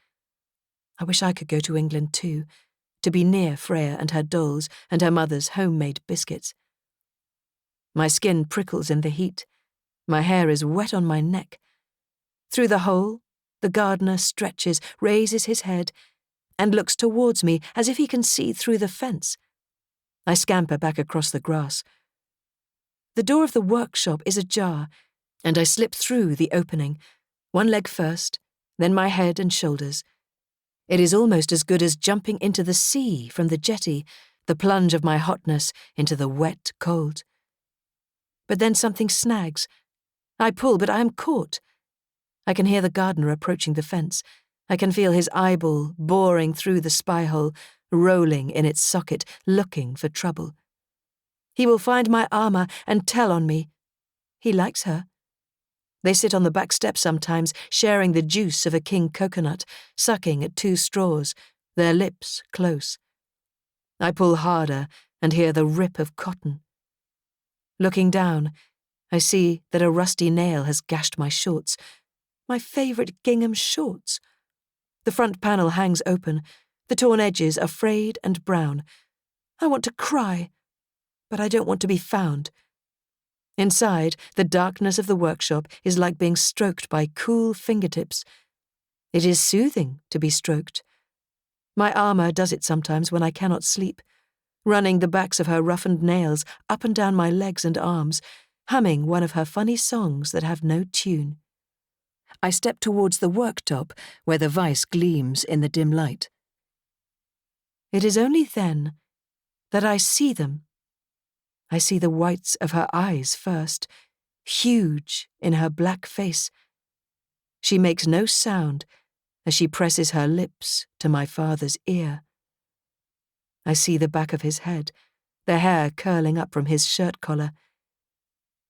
I wish I could go to England too, to be near Freya and her dolls and her mother's homemade biscuits. My skin prickles in the heat. My hair is wet on my neck. Through the hole, the gardener stretches, raises his head, and looks towards me as if he can see through the fence. I scamper back across the grass. The door of the workshop is ajar, and I slip through the opening, one leg first, then my head and shoulders. It is almost as good as jumping into the sea from the jetty, the plunge of my hotness into the wet cold. But then something snags. I pull, but I am caught. I can hear the gardener approaching the fence. I can feel his eyeball boring through the spy hole, rolling in its socket, looking for trouble. He will find my armour and tell on me. He likes her. They sit on the back step sometimes, sharing the juice of a king coconut, sucking at 2 straws, their lips close. I pull harder and hear the rip of cotton. Looking down, I see that a rusty nail has gashed my shorts, my favourite gingham shorts. The front panel hangs open, the torn edges are frayed and brown. I want to cry, but I don't want to be found. Inside, the darkness of the workshop is like being stroked by cool fingertips. It is soothing to be stroked. My armour does it sometimes when I cannot sleep, running the backs of her roughened nails up and down my legs and arms, humming one of her funny songs that have no tune. I step towards the worktop where the vice gleams in the dim light. It is only then that I see them. I see the whites of her eyes first, huge in her black face. She makes no sound as she presses her lips to my father's ear. I see the back of his head, the hair curling up from his shirt collar.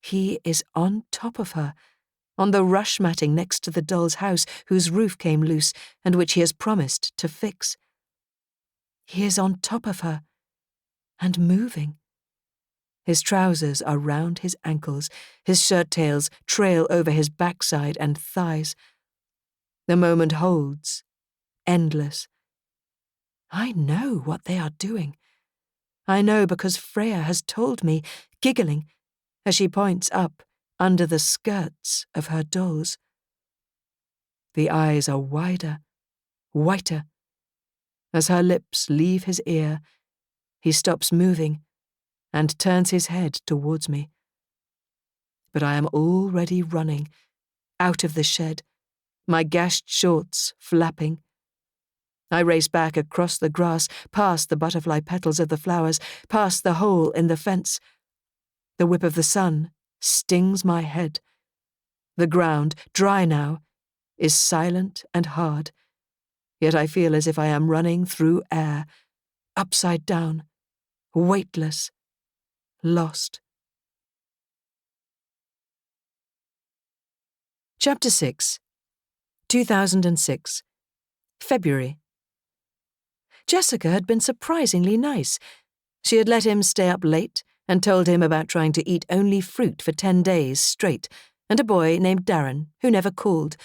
He is on top of her, on the rush matting next to the doll's house whose roof came loose and which he has promised to fix. He is on top of her, and moving. His trousers are round his ankles, his shirt tails trail over his backside and thighs. The moment holds, endless. I know what they are doing. I know because Freya has told me, giggling, as she points up under the skirts of her dolls. The eyes are wider, whiter. As her lips leave his ear, he stops moving and turns his head towards me. But I am already running, out of the shed, my gashed shorts flapping. I race back across the grass, past the butterfly petals of the flowers, past the hole in the fence. The whip of the sun stings my head. The ground, dry now, is silent and hard, yet I feel as if I am running through air, upside down, weightless, lost. Chapter 6, 2006, February. Jessica had been surprisingly nice. She had let him stay up late and told him about trying to eat only fruit for 10 days straight, and a boy named Darren, who never called.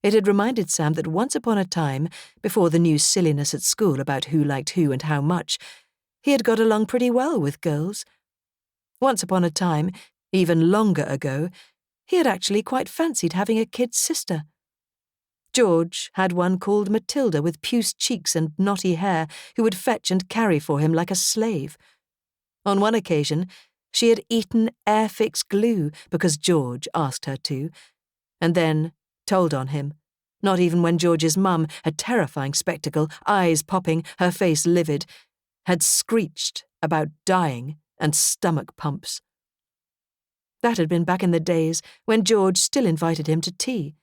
It had reminded Sam that once upon a time, before the new silliness at school about who liked who and how much, he had got along pretty well with girls. Once upon a time, even longer ago, he had actually quite fancied having a kid sister. George had one called Matilda with puce cheeks and knotty hair who would fetch and carry for him like a slave. On one occasion, she had eaten Airfix glue because George asked her to, and then told on him, not even when George's mum, a terrifying spectacle, eyes popping, her face livid, had screeched about dying and stomach pumps. That had been back in the days when George still invited him to tea.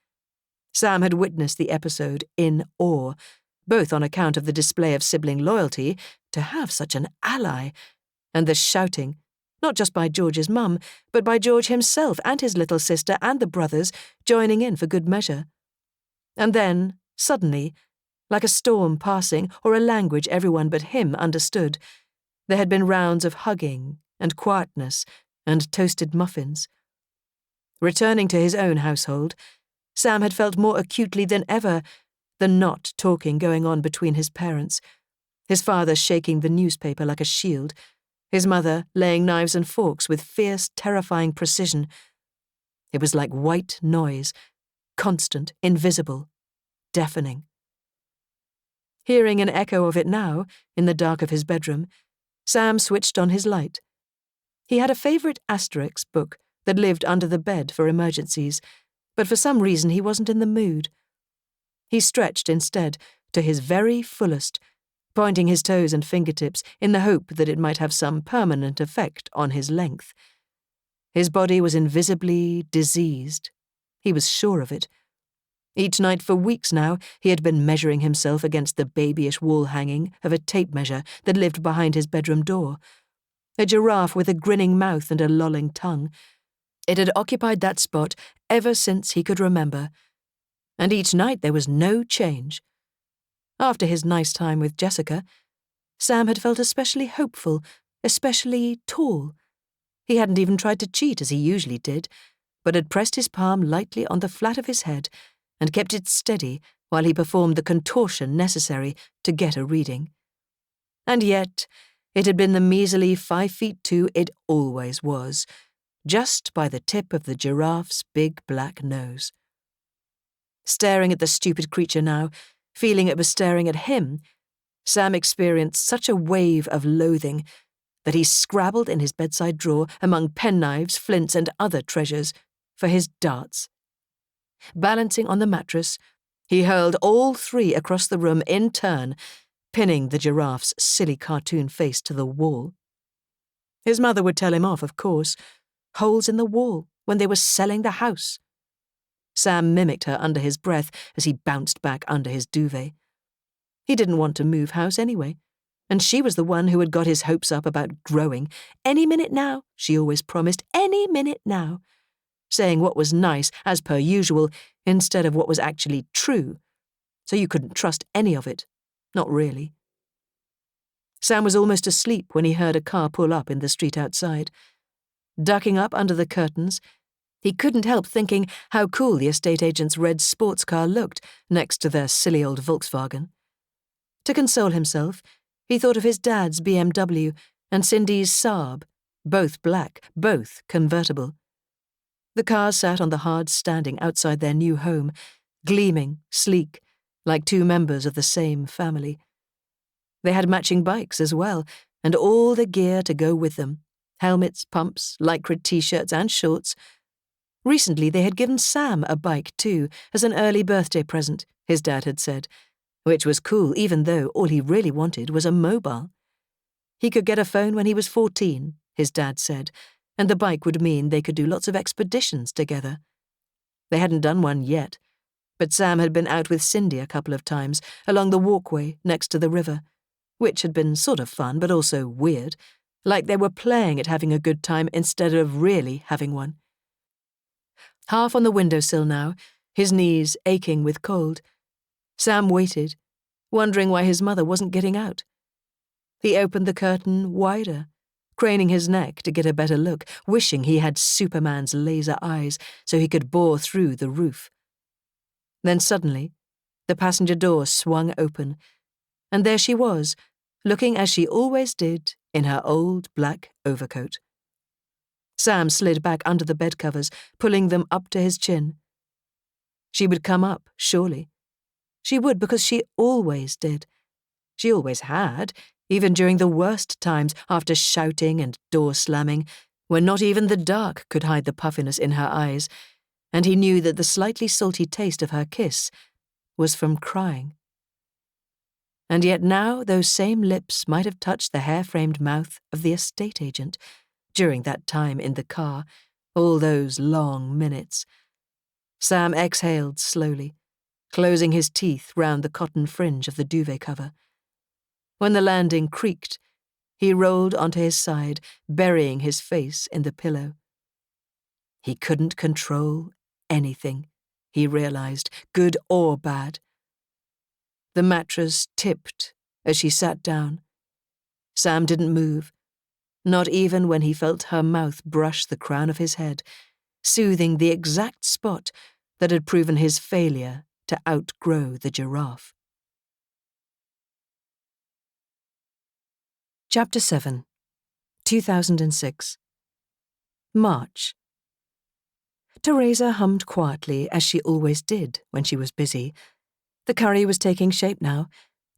Sam had witnessed the episode in awe, both on account of the display of sibling loyalty, to have such an ally, and the shouting, not just by George's mum, but by George himself and his little sister and the brothers joining in for good measure. And then, suddenly, like a storm passing or a language everyone but him understood, there had been rounds of hugging and quietness and toasted muffins. Returning to his own household, Sam had felt more acutely than ever the not talking going on between his parents, his father shaking the newspaper like a shield, his mother laying knives and forks with fierce, terrifying precision. It was like white noise, constant, invisible, deafening. Hearing an echo of it now, in the dark of his bedroom, Sam switched on his light. He had a favourite Asterix book that lived under the bed for emergencies, but for some reason he wasn't in the mood. He stretched instead, to his very fullest, pointing his toes and fingertips in the hope that it might have some permanent effect on his length. His body was invisibly diseased. He was sure of it. Each night for weeks now, he had been measuring himself against the babyish wall hanging of a tape measure that lived behind his bedroom door. A giraffe with a grinning mouth and a lolling tongue. It had occupied that spot ever since he could remember. And each night there was no change. After his nice time with Jessica, Sam had felt especially hopeful, especially tall. He hadn't even tried to cheat as he usually did, but had pressed his palm lightly on the flat of his head and kept it steady while he performed the contortion necessary to get a reading. And yet, it had been the measly 5'2" it always was, just by the tip of the giraffe's big black nose. Staring at the stupid creature now, feeling it was staring at him, Sam experienced such a wave of loathing that he scrabbled in his bedside drawer among penknives, flints, and other treasures for his darts. Balancing on the mattress, he hurled all three across the room in turn, pinning the giraffe's silly cartoon face to the wall. His mother would tell him off, of course. Holes in the wall when they were selling the house. Sam mimicked her under his breath as he bounced back under his duvet. He didn't want to move house anyway, and she was the one who had got his hopes up about growing. Any minute now, she always promised, any minute now, saying what was nice, as per usual, instead of what was actually true, so you couldn't trust any of it. Not really. Sam was almost asleep when he heard a car pull up in the street outside. Ducking up under the curtains, he couldn't help thinking how cool the estate agent's red sports car looked next to their silly old Volkswagen. To console himself, he thought of his dad's BMW and Cindy's Saab, both black, both convertible. The cars sat on the hard standing outside their new home, gleaming, sleek, like two members of the same family. They had matching bikes as well, and all the gear to go with them. Helmets, pumps, lycra t-shirts and shorts. Recently they had given Sam a bike too, as an early birthday present, his dad had said, which was cool even though all he really wanted was a mobile. He could get a phone when he was 14, his dad said, and the bike would mean they could do lots of expeditions together. They hadn't done one yet, but Sam had been out with Cindy a couple of times along the walkway next to the river, which had been sort of fun but also weird, like they were playing at having a good time instead of really having one. Half on the windowsill now, his knees aching with cold, Sam waited, wondering why his mother wasn't getting out. He opened the curtain wider, craning his neck to get a better look, wishing he had Superman's laser eyes so he could bore through the roof. Then suddenly, the passenger door swung open, and there she was, looking as she always did in her old black overcoat. Sam slid back under the bed covers, pulling them up to his chin. She would come up, surely. She would, because she always did. She always had, even during the worst times, after shouting and door slamming, when not even the dark could hide the puffiness in her eyes, and he knew that the slightly salty taste of her kiss was from crying. And yet now those same lips might have touched the hair-framed mouth of the estate agent during that time in the car, all those long minutes. Sam exhaled slowly, closing his teeth round the cotton fringe of the duvet cover. When the landing creaked, he rolled onto his side, burying his face in the pillow. He couldn't control anything, he realized, good or bad. The mattress tipped as she sat down. Sam didn't move, not even when he felt her mouth brush the crown of his head, soothing the exact spot that had proven his failure to outgrow the giraffe. Chapter 7, 2006. March. Teresa hummed quietly, as she always did when she was busy. The curry was taking shape now,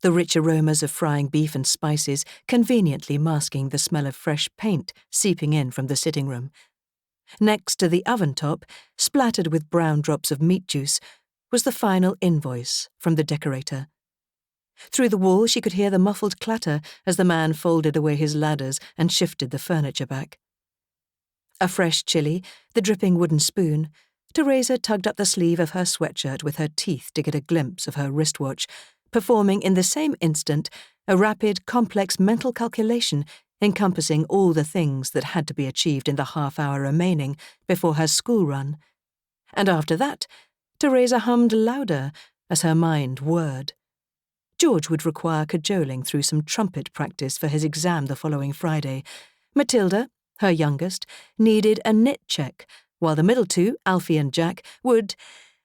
the rich aromas of frying beef and spices conveniently masking the smell of fresh paint seeping in from the sitting room. Next to the oven top, splattered with brown drops of meat juice, was the final invoice from the decorator. Through the wall she could hear the muffled clatter as the man folded away his ladders and shifted the furniture back. A fresh chili, the dripping wooden spoon. Teresa tugged up the sleeve of her sweatshirt with her teeth to get a glimpse of her wristwatch, performing in the same instant a rapid, complex mental calculation encompassing all the things that had to be achieved in the half-hour remaining before her school run. And after that, Teresa hummed louder as her mind whirred. George would require cajoling through some trumpet practice for his exam the following Friday. Matilda, her youngest, needed a knit check, while the middle two, Alfie and Jack, would,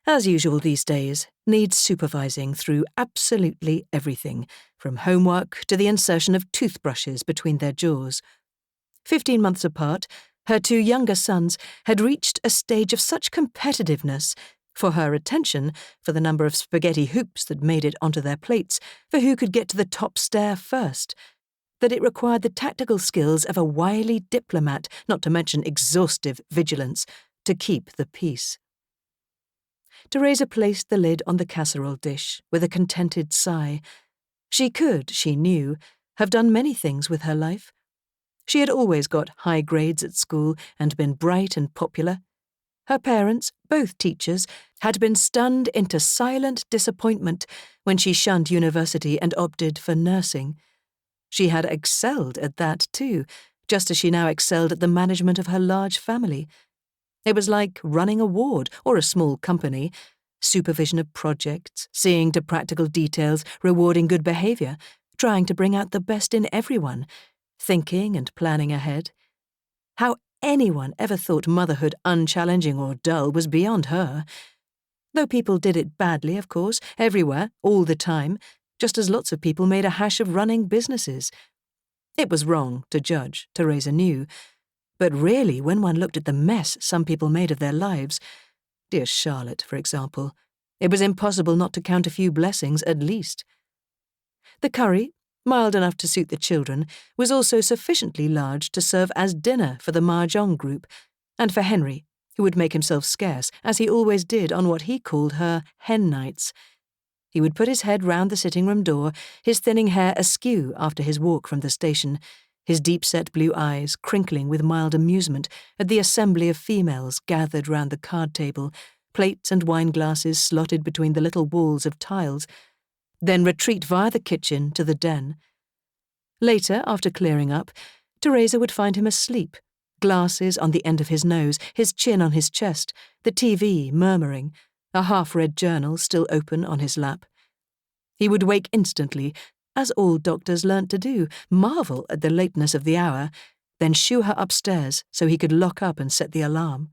as usual these days, need supervising through absolutely everything, from homework to the insertion of toothbrushes between their jaws. 15 months apart, her two younger sons had reached a stage of such competitiveness for her attention, for the number of spaghetti hoops that made it onto their plates, for who could get to the top stair first, that it required the tactical skills of a wily diplomat, not to mention exhaustive vigilance, to keep the peace. Teresa placed the lid on the casserole dish with a contented sigh. She could, she knew, have done many things with her life. She had always got high grades at school and been bright and popular. Her parents, both teachers, had been stunned into silent disappointment when she shunned university and opted for nursing. She had excelled at that too, just as she now excelled at the management of her large family. It was like running a ward or a small company, supervision of projects, seeing to practical details, rewarding good behaviour, trying to bring out the best in everyone, thinking and planning ahead. How anyone ever thought motherhood unchallenging or dull was beyond her. Though people did it badly, of course, everywhere, all the time, just as lots of people made a hash of running businesses. It was wrong to judge, Teresa knew, but really, when one looked at the mess some people made of their lives, dear Charlotte, for example, it was impossible not to count a few blessings at least. The curry, mild enough to suit the children, was also sufficiently large to serve as dinner for the mahjong group, and for Henry, who would make himself scarce, as he always did on what he called her hen nights. He would put his head round the sitting-room door, his thinning hair askew after his walk from the station, his deep-set blue eyes crinkling with mild amusement at the assembly of females gathered round the card table, plates and wine-glasses slotted between the little walls of tiles, then retreat via the kitchen to the den. Later, after clearing up, Teresa would find him asleep, glasses on the end of his nose, his chin on his chest, the TV murmuring, a half-read journal still open on his lap. He would wake instantly, as all doctors learnt to do, marvel at the lateness of the hour, then shoo her upstairs so he could lock up and set the alarm.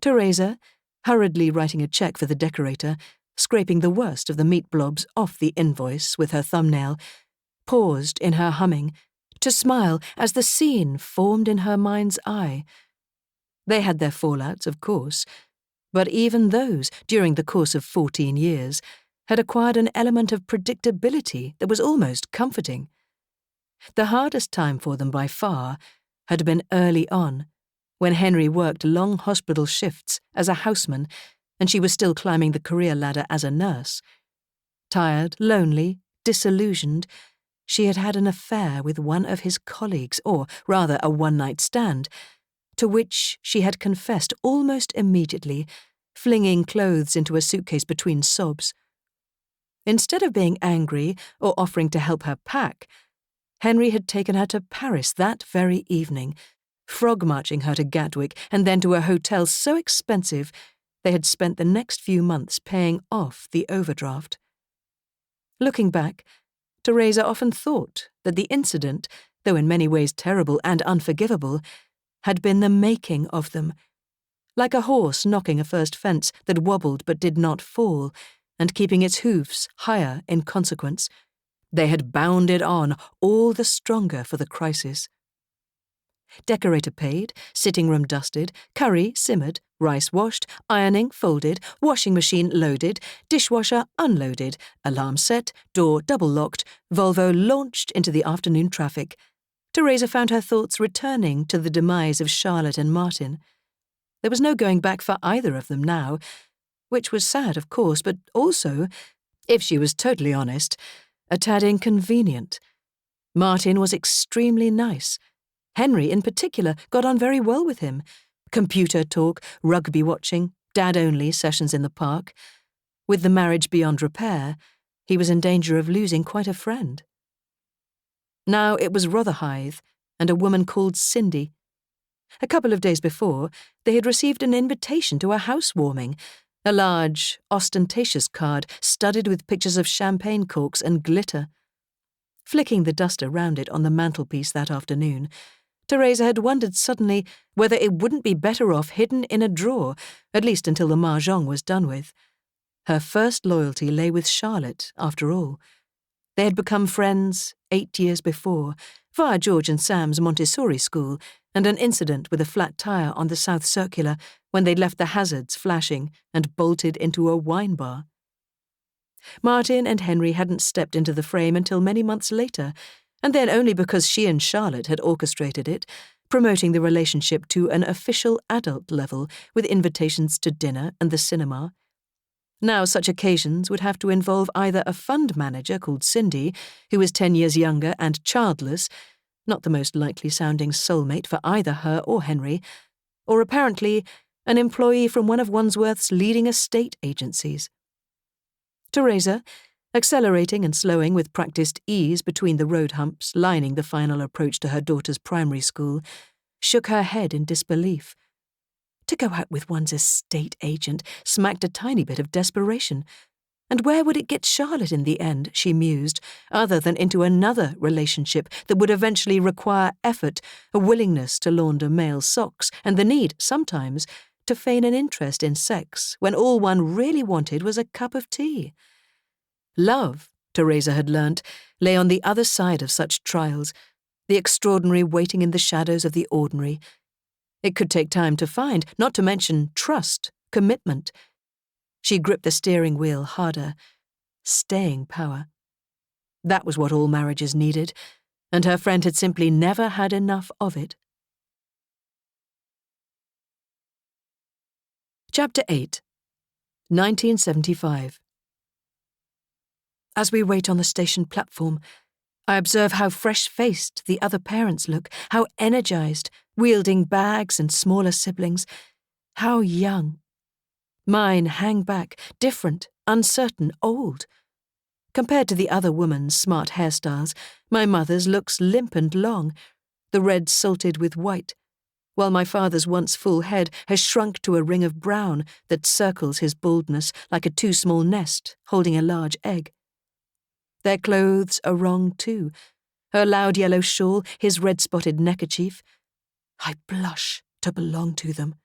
Teresa, hurriedly writing a cheque for the decorator, scraping the worst of the meat blobs off the invoice with her thumbnail, paused in her humming to smile as the scene formed in her mind's eye. They had their fallouts, of course, but even those, during the course of 14 years, had acquired an element of predictability that was almost comforting. The hardest time for them by far had been early on, when Henry worked long hospital shifts as a houseman and she was still climbing the career ladder as a nurse. Tired, lonely, disillusioned, she had had an affair with one of his colleagues, or rather a one-night stand, to which she had confessed almost immediately, flinging clothes into a suitcase between sobs. Instead of being angry or offering to help her pack, Henry had taken her to Paris that very evening, frog-marching her to Gatwick and then to a hotel so expensive They had spent the next few months paying off the overdraft. Looking back, Teresa often thought that the incident, though in many ways terrible and unforgivable, had been the making of them, like a horse knocking a first fence that wobbled but did not fall, and keeping its hoofs higher in consequence. They had bounded on, all the stronger for the crisis. Decorator paid, sitting room dusted, curry simmered, rice washed, ironing folded, washing machine loaded, dishwasher unloaded, alarm set, door double-locked, Volvo launched into the afternoon traffic. Teresa found her thoughts returning to the demise of Charlotte and Martin. There was no going back for either of them now, which was sad, of course, but also, if she was totally honest, a tad inconvenient. Martin was extremely nice. Henry, in particular, got on very well with him. Computer talk, rugby watching, dad-only sessions in the park. With the marriage beyond repair, he was in danger of losing quite a friend. Now it was Rotherhithe and a woman called Cindy. A couple of days before, they had received an invitation to a housewarming, a large, ostentatious card studded with pictures of champagne corks and glitter. Flicking the duster round it on the mantelpiece that afternoon, Teresa had wondered suddenly whether it wouldn't be better off hidden in a drawer, at least until the mahjong was done with. Her first loyalty lay with Charlotte, after all. They had become friends 8 years before, via George and Sam's Montessori school and an incident with a flat tire on the South Circular when they'd left the hazards flashing and bolted into a wine bar. Martin and Henry hadn't stepped into the frame until many months later, and then only because she and Charlotte had orchestrated it, promoting the relationship to an official adult level with invitations to dinner and the cinema. Now such occasions would have to involve either a fund manager called Cindy, who was 10 years younger and childless, not the most likely-sounding soulmate for either her or Henry, or apparently an employee from one of Wandsworth's leading estate agencies. Teresa, accelerating and slowing with practised ease between the road humps lining the final approach to her daughter's primary school, shook her head in disbelief. To go out with one's estate agent smacked a tiny bit of desperation. And where would it get Charlotte in the end, she mused, other than into another relationship that would eventually require effort, a willingness to launder male socks, and the need, sometimes, to feign an interest in sex when all one really wanted was a cup of tea. Love, Teresa had learnt, lay on the other side of such trials, the extraordinary waiting in the shadows of the ordinary. It could take time to find, not to mention trust, commitment. She gripped the steering wheel harder. Staying power. That was what all marriages needed, and her friend had simply never had enough of it. Chapter 8, 1975. As we wait on the station platform, I observe how fresh-faced the other parents look, how energized, wielding bags and smaller siblings, how young. Mine hang back, different, uncertain, old. Compared to the other woman's smart hairstyles, my mother's looks limp and long, the red salted with white, while my father's once full head has shrunk to a ring of brown that circles his baldness like a too small nest holding a large egg. Their clothes are wrong too, her loud yellow shawl, his red-spotted neckerchief. I blush to belong to them.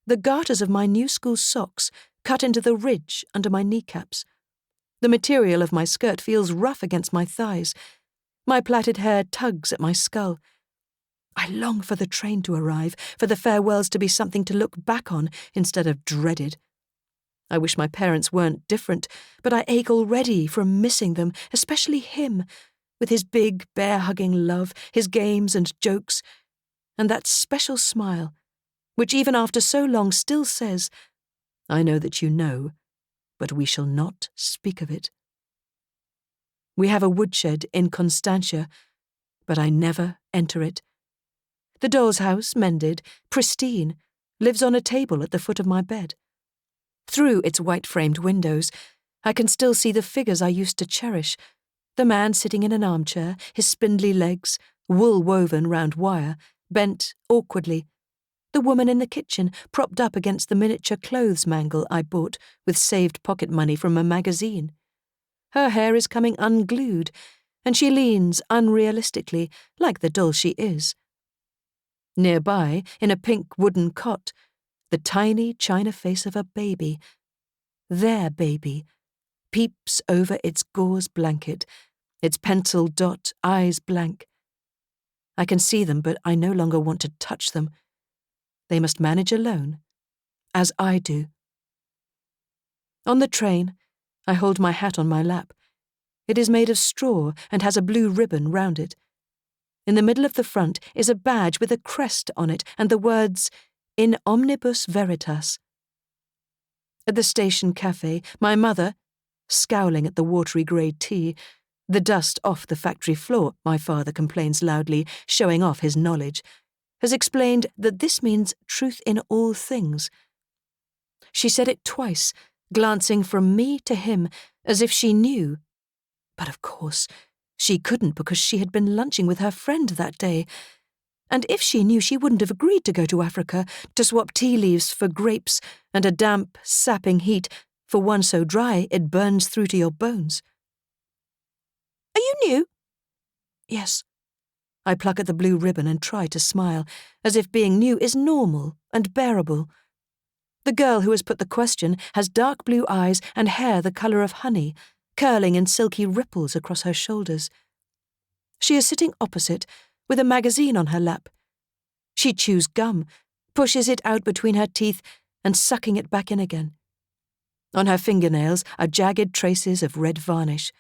The garters of my new school socks cut into the ridge under my kneecaps. The material of my skirt feels rough against my thighs. My plaited hair tugs at my skull. I long for the train to arrive, for the farewells to be something to look back on instead of dreaded. I wish my parents weren't different, but I ache already from missing them, especially him, with his big, bear-hugging love, his games and jokes, and that special smile, which even after so long still says, "I know that you know, but we shall not speak of it." We have a woodshed in Constantia, but I never enter it. The doll's house, mended, pristine, lives on a table at the foot of my bed. Through its white-framed windows, I can still see the figures I used to cherish, the man sitting in an armchair, his spindly legs, wool woven round wire, bent awkwardly, The woman in the kitchen, propped up against the miniature clothes mangle I bought with saved pocket money from a magazine. Her hair is coming unglued, and she leans unrealistically, like the doll she is. Nearby, in a pink wooden cot, the tiny china face of a baby, their baby, peeps over its gauze blanket, its pencil dot eyes blank. I can see them, but I no longer want to touch them. They must manage alone, as I do. On the train, I hold my hat on my lap. It is made of straw and has a blue ribbon round it. In the middle of the front is a badge with a crest on it and the words, "In omnibus veritas." At the station cafe, my mother, scowling at the watery grey tea, the dust off the factory floor, my father complains loudly, showing off his knowledge, has explained that this means truth in all things. She said it twice, glancing from me to him, as if she knew. But of course, she couldn't because she had been lunching with her friend that day. And if she knew, she wouldn't have agreed to go to Africa, to swap tea leaves for grapes and a damp, sapping heat for one so dry it burns through to your bones. "Are you new?" "Yes." I pluck at the blue ribbon and try to smile, as if being new is normal and bearable. The girl who has put the question has dark blue eyes and hair the colour of honey, curling in silky ripples across her shoulders. She is sitting opposite, with a magazine on her lap. She chews gum, pushes it out between her teeth, and sucking it back in again. On her fingernails are jagged traces of red varnish.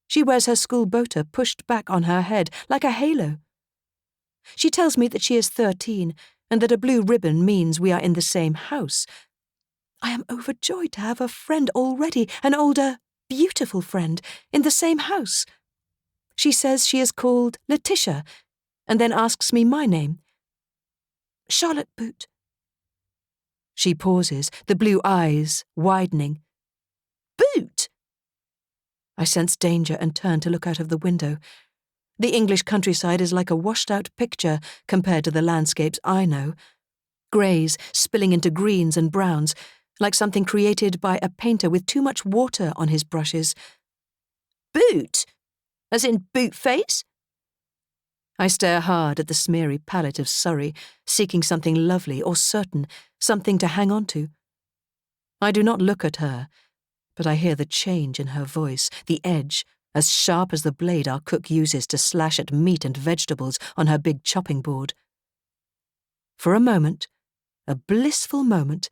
She wears her school boater pushed back on her head like a halo. She tells me that she is 13 and that a blue ribbon means we are in the same house. I am overjoyed to have a friend already, an older, beautiful friend, in the same house. She says she is called Letitia, and then asks me my name. "Charlotte Boot." She pauses, the blue eyes widening. "Boot?" I sense danger and turn to look out of the window. The English countryside is like a washed-out picture compared to the landscapes I know. Greys spilling into greens and browns, like something created by a painter with too much water on his brushes. "Boot? As in boot face?" I stare hard at the smeary palette of Surrey, seeking something lovely or certain, something to hang on to. I do not look at her, but I hear the change in her voice, the edge, as sharp as the blade our cook uses to slash at meat and vegetables on her big chopping board. For a moment, a blissful moment,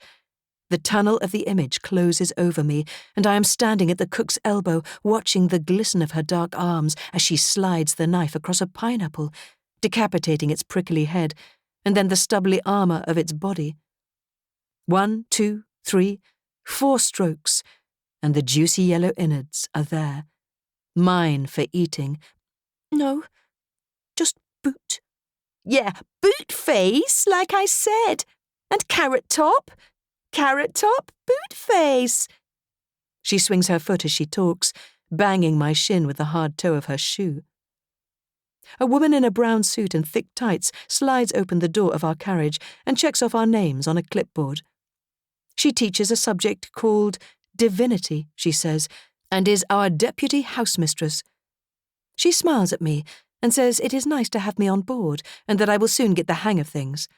the tunnel of the image closes over me, and I am standing at the cook's elbow, watching the glisten of her dark arms as she slides the knife across a pineapple, decapitating its prickly head, and then the stubbly armour of its body. 1, 2, 3, 4 strokes, and the juicy yellow innards are there, mine for eating. "No, just boot." "Yeah, boot face, like I said. And carrot top, boot face." She swings her foot as she talks, banging my shin with the hard toe of her shoe. A woman in a brown suit and thick tights slides open the door of our carriage and checks off our names on a clipboard. She teaches a subject called Divinity, she says, and is our deputy housemistress. She smiles at me and says it is nice to have me on board and that I will soon get the hang of things.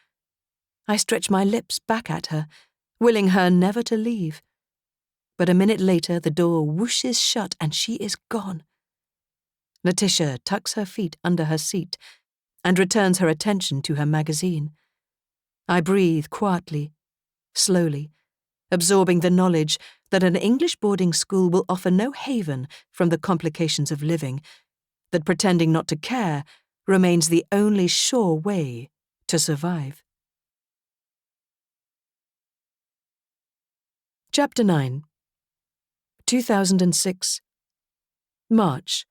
I stretch my lips back at her, willing her never to leave. But a minute later the door whooshes shut and she is gone. Letitia tucks her feet under her seat and returns her attention to her magazine. I breathe quietly, slowly, absorbing the knowledge that an English boarding school will offer no haven from the complications of living, that pretending not to care remains the only sure way to survive. Chapter 9. 2006. March.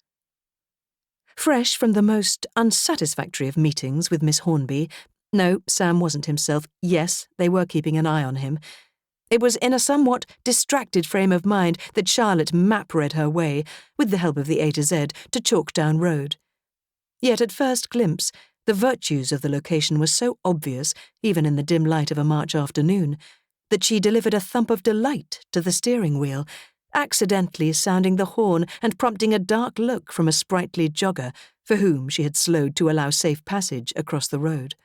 Fresh from the most unsatisfactory of meetings with Miss Hornby. No, Sam wasn't himself. Yes, they were keeping an eye on him. It was in a somewhat distracted frame of mind that Charlotte map-read her way, with the help of the A to Z, to Chalkdown Road. Yet at first glimpse, The virtues of the location were so obvious, even in the dim light of a March afternoon, that she delivered a thump of delight to the steering wheel, accidentally sounding the horn and prompting a dark look from a sprightly jogger for whom she had slowed to allow safe passage across the road.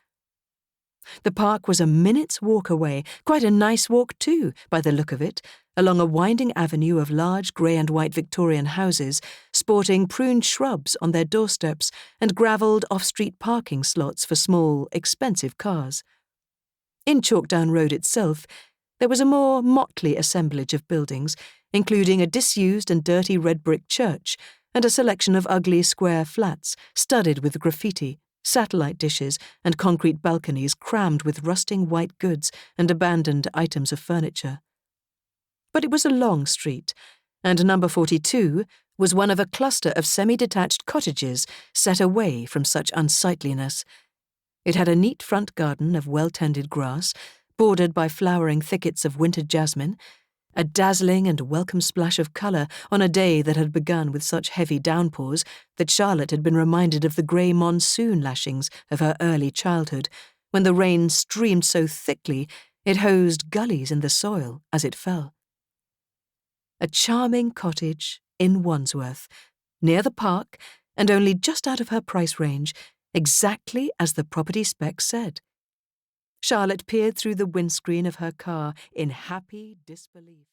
The park was a minute's walk away, quite a nice walk too, by the look of it, along a winding avenue of large grey and white Victorian houses, sporting pruned shrubs on their doorsteps and gravelled off-street parking slots for small, expensive cars. In Chalkdown Road itself, there was a more motley assemblage of buildings, including a disused and dirty red brick church and a selection of ugly square flats studded with graffiti, satellite dishes and concrete balconies crammed with rusting white goods and abandoned items of furniture. But it was a long street, and number 42 was one of a cluster of semi-detached cottages set away from such unsightliness. It had a neat front garden of well-tended grass, bordered by flowering thickets of winter jasmine, a dazzling and welcome splash of colour on a day that had begun with such heavy downpours that Charlotte had been reminded of the grey monsoon lashings of her early childhood, when the rain streamed so thickly it hosed gullies in the soil as it fell. A charming cottage in Wandsworth, near the park and only just out of her price range, exactly as the property spec said. Charlotte peered through the windscreen of her car in happy disbelief.